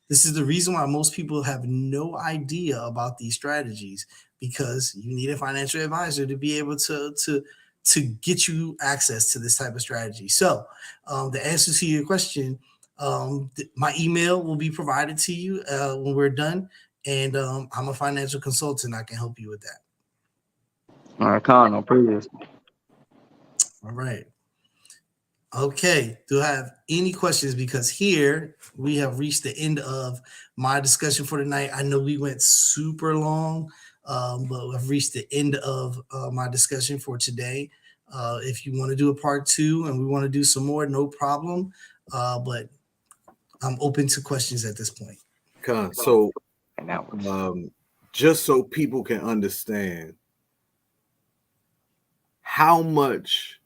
This is the reason why most people have no idea about these strategies, because you need a financial advisor to be able to get you access to this type of strategy. So the answer to your question, my email will be provided to you when we're done. And I'm a financial consultant. I can help you with that. All right, Con, no previous. All right. Okay. Do I have any questions? Because here we have reached the end of my discussion for tonight. I know we went super long, but I've reached the end of my discussion for today. If you want to do a part 2 and we want to do some more, no problem. But I'm open to questions at this point. So, And that was just so people can understand, how much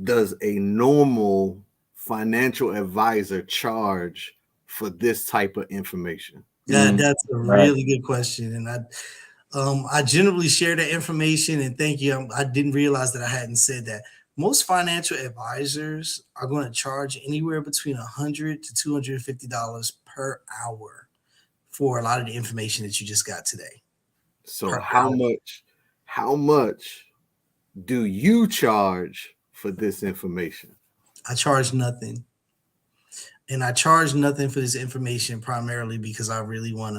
does a normal financial advisor charge for this type of information? Yeah, that's a right. really good question, and I generally share that information. And thank you. I didn't realize that I hadn't said that. Most financial advisors are going to charge anywhere between $100 to $250 per hour for a lot of the information that you just got today. So Per how hour. much do you charge for this information? I charge nothing. And I charge nothing for this information primarily because I really want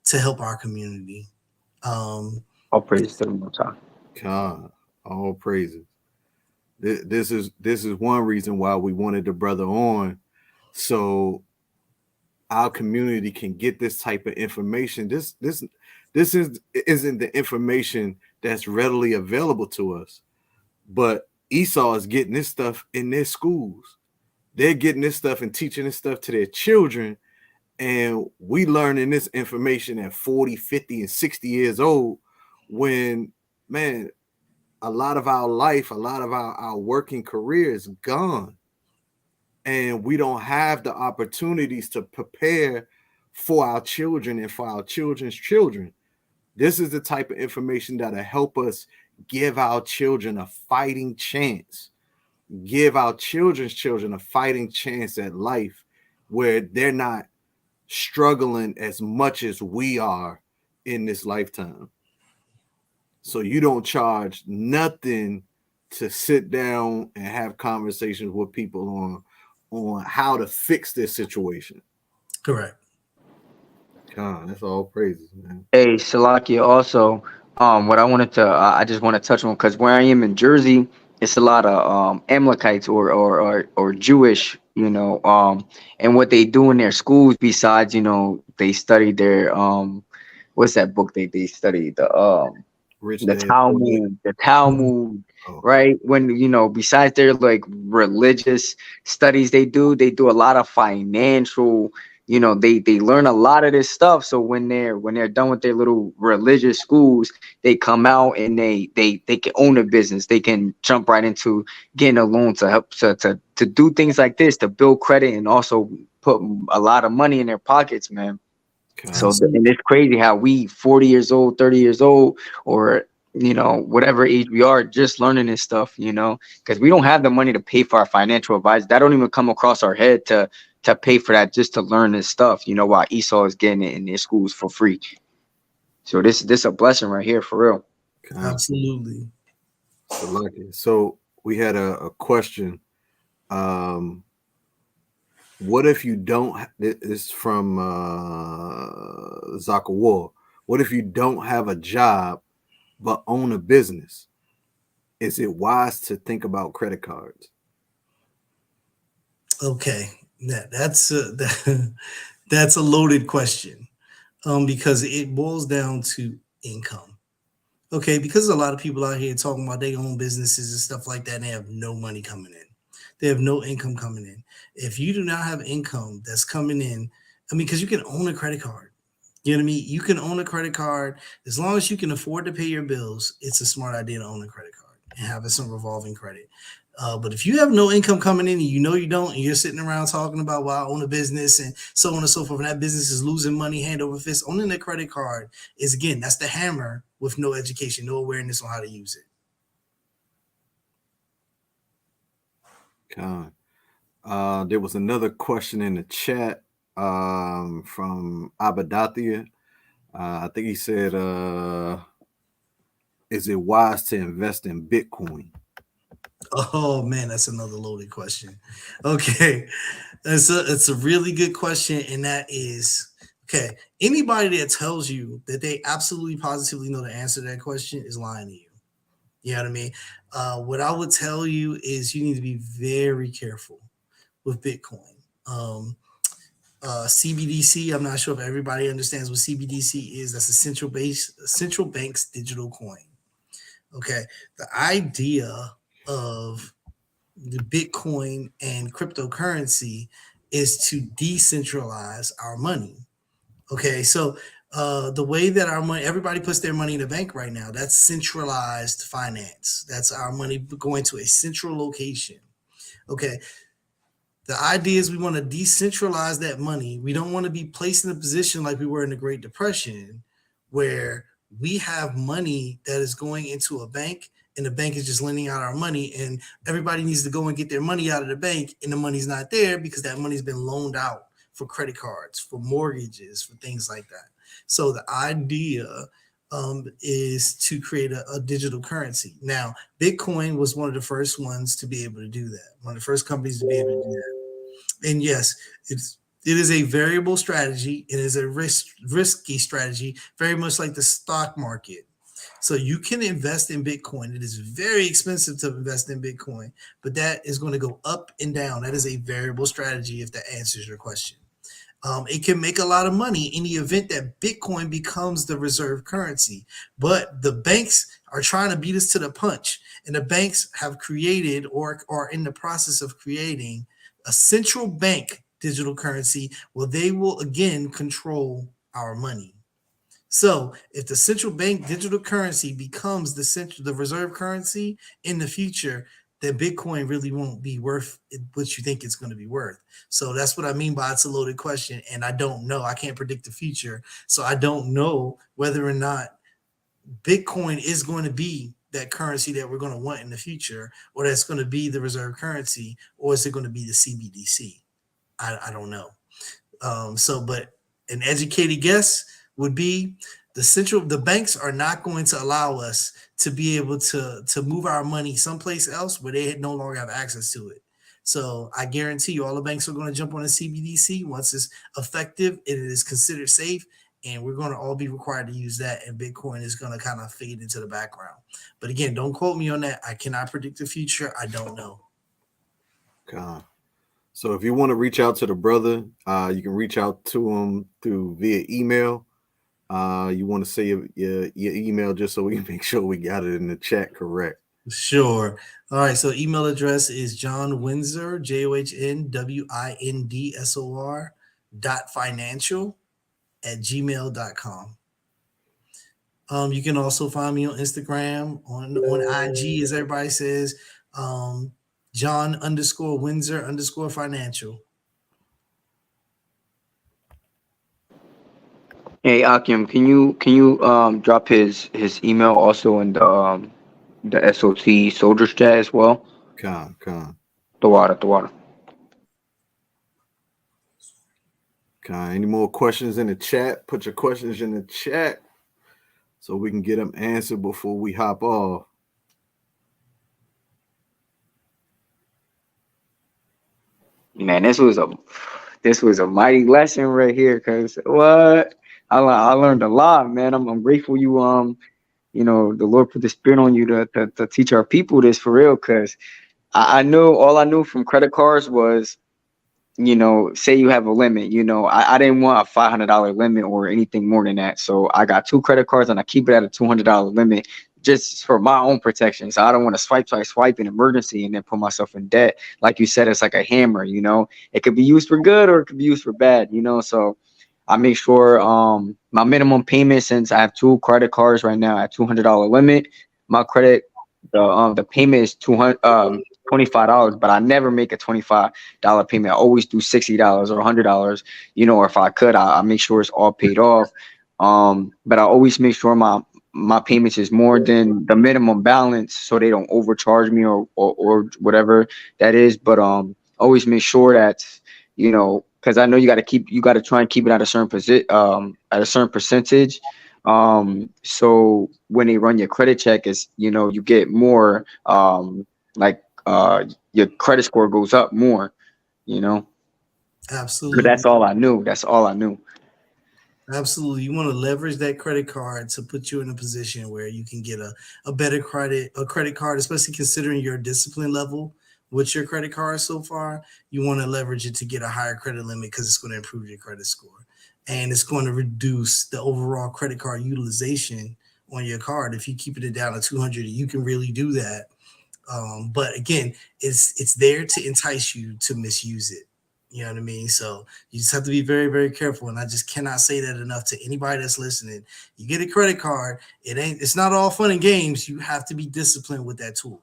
to help our community. all praise to the Most High. God, all praises. This is one reason why we wanted the brother on, so our community can get this type of information. This isn't the information that's readily available to us, but Esau is getting this stuff in their schools. They're getting this stuff and teaching this stuff to their children, and we learning this information at 40, 50, and 60 years old, when, man, a lot of our life, a lot of our working career is gone. And we don't have the opportunities to prepare for our children and for our children's children. This is the type of information that'll help us give our children a fighting chance, give our children's children a fighting chance at life where they're not struggling as much as we are in this lifetime. So you don't charge nothing to sit down and have conversations with people on how to fix this situation. Correct. God, that's all praises, man. Hey, Salakia, also, what I wanted to, I just want to touch on, because where I am in Jersey, it's a lot of Amalekites or Jewish, and what they do in their schools besides, they study their what's that book they study, Rich the Dad, Talmud, Oh. right? When besides their like religious studies, they do a lot of financial. They learn a lot of this stuff. So when they're done with their little religious schools, they come out and they can own a business. They can jump right into getting a loan to help to do things like this, to build credit and also put a lot of money in their pockets, man. God. So and it's crazy how we 40 years old, 30 years old, or whatever age we are, just learning this stuff, because we don't have the money to pay for our financial advisor. That don't even come across our head to pay for that, just to learn this stuff, while Esau is getting it in their schools for free. So this a blessing right here, for real. God. Absolutely. So we had a question. What if you don't? It's from Zakawa. What if you don't have a job but own a business? Is it wise to think about credit cards? Okay, that's that's a loaded question, because it boils down to income. Okay, because there's a lot of people out here talking about their own businesses and stuff like that, and they have no money coming in. They have no income coming in. If you do not have income that's coming in, because you can own a credit card. You know what I mean? You can own a credit card as long as you can afford to pay your bills. It's a smart idea to own a credit card and having some revolving credit. But if you have no income coming in and you don't, and you're sitting around talking about, well, I own a business and so on and so forth, and that business is losing money hand over fist, owning a credit card is, again, that's the hammer with no education, no awareness on how to use it. God. There was another question in the chat from Abadathia. I think he said, is it wise to invest in Bitcoin? Oh man, that's another loaded question. Okay, it's a really good question, and that is, okay, anybody that tells you that they absolutely positively know the answer to that question is lying to you. You know what I mean? What I would tell you is you need to be very careful with Bitcoin. CBDC, I'm not sure if everybody understands what CBDC is. That's a central bank's digital coin. Okay, the idea of the Bitcoin and cryptocurrency is to decentralize our money. Okay, so the way that our money, everybody puts their money in the bank right now, that's centralized finance. That's our money going to a central location. Okay, the idea is we want to decentralize that money. We don't want to be placed in a position like we were in the Great Depression, where we have money that is going into a bank and the bank is just lending out our money, and everybody needs to go and get their money out of the bank, and the money's not there because that money's been loaned out for credit cards, for mortgages, for things like that. So the idea is to create a digital currency. Now, Bitcoin was one of the first ones to be able to do that, one of the first companies to be able to do that. And yes, it is a variable strategy. It is a risky strategy, very much like the stock market. So you can invest in Bitcoin. It is very expensive to invest in Bitcoin, but that is going to go up and down. That is a variable strategy, if that answers your question. It can make a lot of money in the event that Bitcoin becomes the reserve currency. But the banks are trying to beat us to the punch. And the banks have created or are in the process of creating a central bank digital currency where they will again control our money. So if the central bank digital currency becomes the reserve currency in the future, then Bitcoin really won't be worth what you think it's going to be worth. So that's what I mean by it's a loaded question. And I don't know. I can't predict the future. So I don't know whether or not Bitcoin is going to be that currency that we're going to want in the future, or that's going to be the reserve currency, or is it going to be the CBDC? I don't know. But an educated guess would be the banks are not going to allow us to be able to move our money someplace else where they no longer have access to it. So I guarantee you all the banks are going to jump on a CBDC once it's effective and it is considered safe, and we're going to all be required to use that, and Bitcoin is going to kind of fade into the background. But again, don't quote me on that. I cannot predict the future. I don't know. God. So if you want to reach out to the brother, you can reach out to him via email. You want to say your email just so we can make sure we got it in the chat correct. Sure. All right. So email address is John Windsor, JohnWindsor.financial@gmail.com. You can also find me on Instagram, on IG, as everybody says, John_Windsor_financial. Hey Akim, can you drop his email also in the SOT soldiers chat as well? Con. The water. Any more questions in the chat? Put your questions in the chat so we can get them answered before we hop off. Man, this was a mighty lesson right here. Cause what I learned a lot, man. I'm grateful you the Lord put the spirit on you to teach our people this for real. Cause all I knew from credit cards was, say you have a limit, I didn't want a $500 limit or anything more than that. So I got 2 credit cards and I keep it at a $200 limit just for my own protection. So I don't want to swipe in emergency and then put myself in debt. Like you said, it's like a hammer, it could be used for good or it could be used for bad, so I make sure my minimum payment, since I have 2 credit cards right now at $200 limit, my credit the payment is $25, but I never make a $25 payment. I always do $60 or $100, or if I could, I make sure it's all paid off. But I always make sure my payments is more than the minimum balance, so they don't overcharge me or whatever that is. But always make sure that, because I know you got to try and keep it at a certain percentage. So when they run your credit check, is you get more your credit score goes up more, Absolutely. But that's all I knew. Absolutely. You want to leverage that credit card to put you in a position where you can get a better credit card, especially considering your discipline level with your credit card so far. You want to leverage it to get a higher credit limit because it's going to improve your credit score. And it's going to reduce the overall credit card utilization on your card. If you keep it down to 200, you can really do that. But again, it's there to entice you to misuse it. You know what I mean? So you just have to be very, very careful. And I just cannot say that enough to anybody that's listening. You get a credit card, it's not all fun and games. You have to be disciplined with that tool.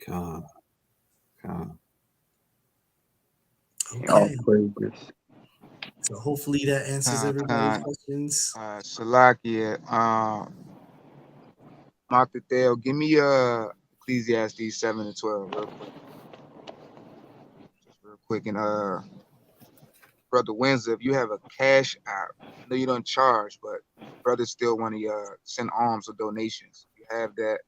Con. Okay. So hopefully that answers everybody's questions. Salakia, Matadeo, give me Ecclesiastes 7-12 real quick. Just real quick. And Brother Windsor, if you have a cash app, I know you don't charge, but brothers still want to send alms or donations. If you have that,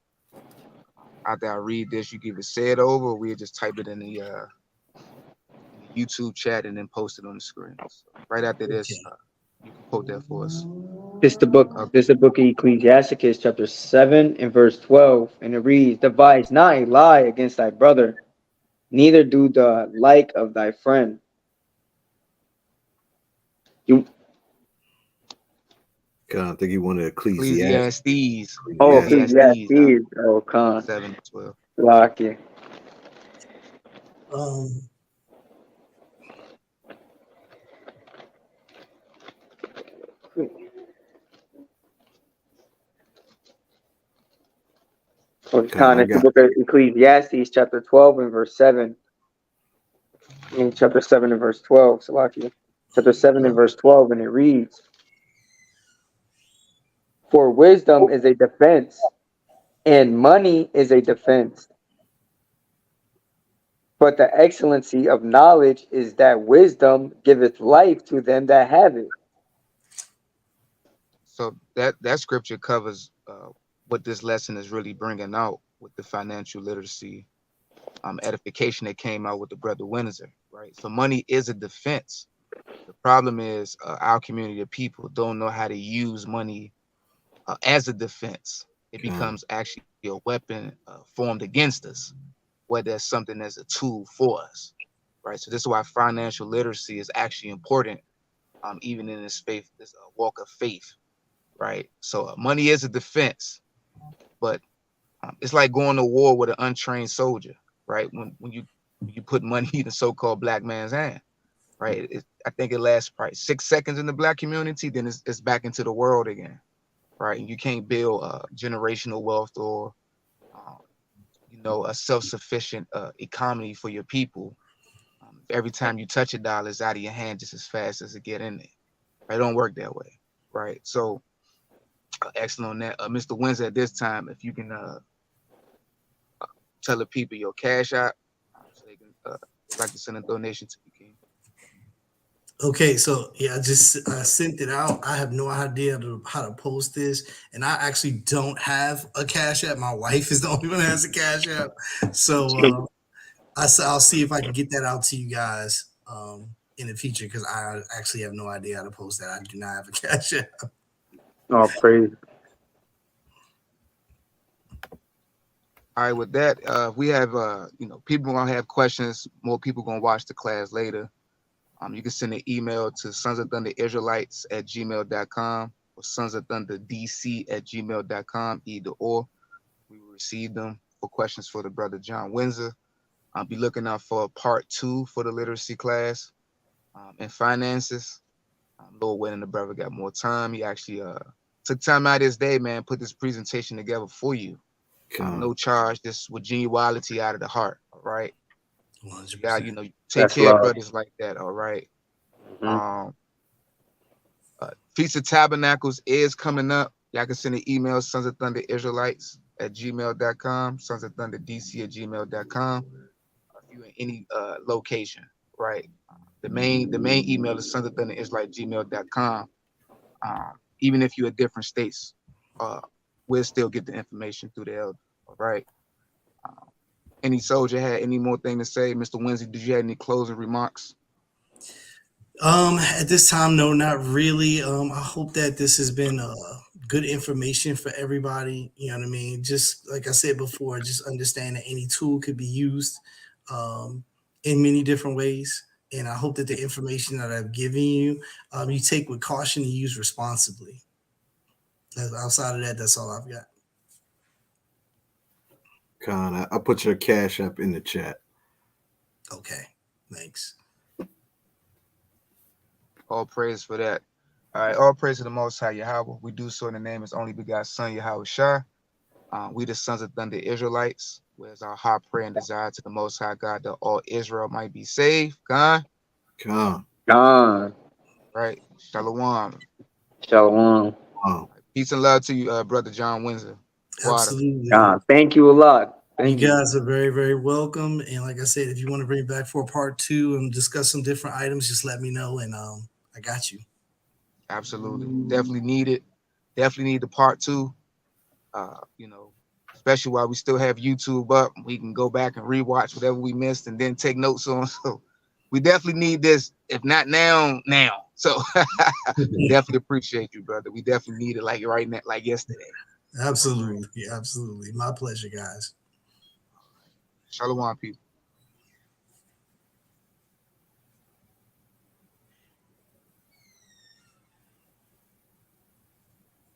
after I read this, you can either say it over, or we'll just type it in the YouTube chat and then post it on the screen. So right after this, you can quote that for us. This is the book of Ecclesiasticus, chapter 7 and verse 12, and it reads, "Devise not a lie against thy brother, neither do the like of thy friend." I think you wanted Ecclesiastes. Oh, Ecclesiastes. Oh, con 7-12. Lock it. It's the book of Ecclesiastes, chapter 12 and verse 7. Chapter 7 and verse 12. Salakia. Chapter 7 and verse 12, and it reads, For wisdom is a defense, and money is a defense. But the excellency of knowledge is that wisdom giveth life to them that have it. So that scripture covers what this lesson is really bringing out with the financial literacy edification that came out with the brother Windsor, right? So money is a defense. The problem is our community of people don't know how to use money as a defense. It becomes actually a weapon formed against us, whether it's something as a tool for us, right? So this is why financial literacy is actually important, even in this faith, this walk of faith, right? So money is a defense, but it's like going to war with an untrained soldier, right? When you put money in the so-called black man's hand, right? I think it lasts probably 6 seconds in the black community, then it's back into the world again, right? And you can't build generational wealth or a self-sufficient economy for your people. Every time you touch a dollar, it's out of your hand just as fast as it get in there. Right? It don't work that way, right? So excellent on that. Mr. Windsor, at this time, if you can tell the people your cash out, so they can like to send a donation to you, King. Okay, so yeah, I just sent it out. I have no idea how to post this, and I actually don't have a Cash App. My wife is the only one that has a Cash App, so I'll see if I can get that out to you guys in the future because I actually have no idea how to post that. I do not have a Cash App. Oh, praise. All right, with that, we have people gonna have questions. More people gonna watch the class later. You can send an email to sonsofthunderisraelites@gmail.com or sonsofthunderdc@gmail.com, either or. We will receive them for questions for the brother John Windsor. I'll be looking out for part 2 for the literacy class and finances. Lord willing, the brother got more time. He actually took time out of his day, man, put this presentation together for you. No charge, just with genuality out of the heart, all right? 100%. God, take That's care love. of brothers like that, all right? Mhm. Feast of Tabernacles is coming up. Y'all can send an email, sonsofthunderisraelites@gmail.com, sonsofthunderdc@gmail.com. If you're in any location, right? The main email is sonsofthunderisraelites@gmail.com. Even if you're in different states, we'll still get the information through the elder, all right? Any soldier had any more thing to say? Mr. Windsor, did you have any closing remarks? At this time, no, not really. I hope that this has been good information for everybody. You know what I mean? Just like I said before, just understand that any tool could be used in many different ways. And I hope that the information that I've given you, you take with caution and use responsibly. Outside of that, that's all I've got. Con, I put your Cash App in the chat. Okay, thanks. All praise for that. All right, all praise to the Most High Yahweh. We do so in the name of His only begotten Son, Yahweh Shah. We the sons of thunder Israelites. Where's our heart prayer and desire to the Most High God that all Israel might be saved. God. Con. God. Right. Shalom. Shalom. Wow. Peace and love to you, brother John Windsor. Water. Absolutely. God. Thank you a lot. Thank You you. guys are very, very welcome. And like I said, if you want to bring it back for part 2 and discuss some different items, just let me know and I got you. Absolutely. Definitely need it. Definitely need the part 2. Especially while we still have YouTube up, we can go back and rewatch whatever we missed and then take notes on. So we definitely need this. If not now. So definitely appreciate you, brother. We definitely need it like right now, like yesterday. Absolutely. Absolutely. My pleasure, guys. Shalom, people.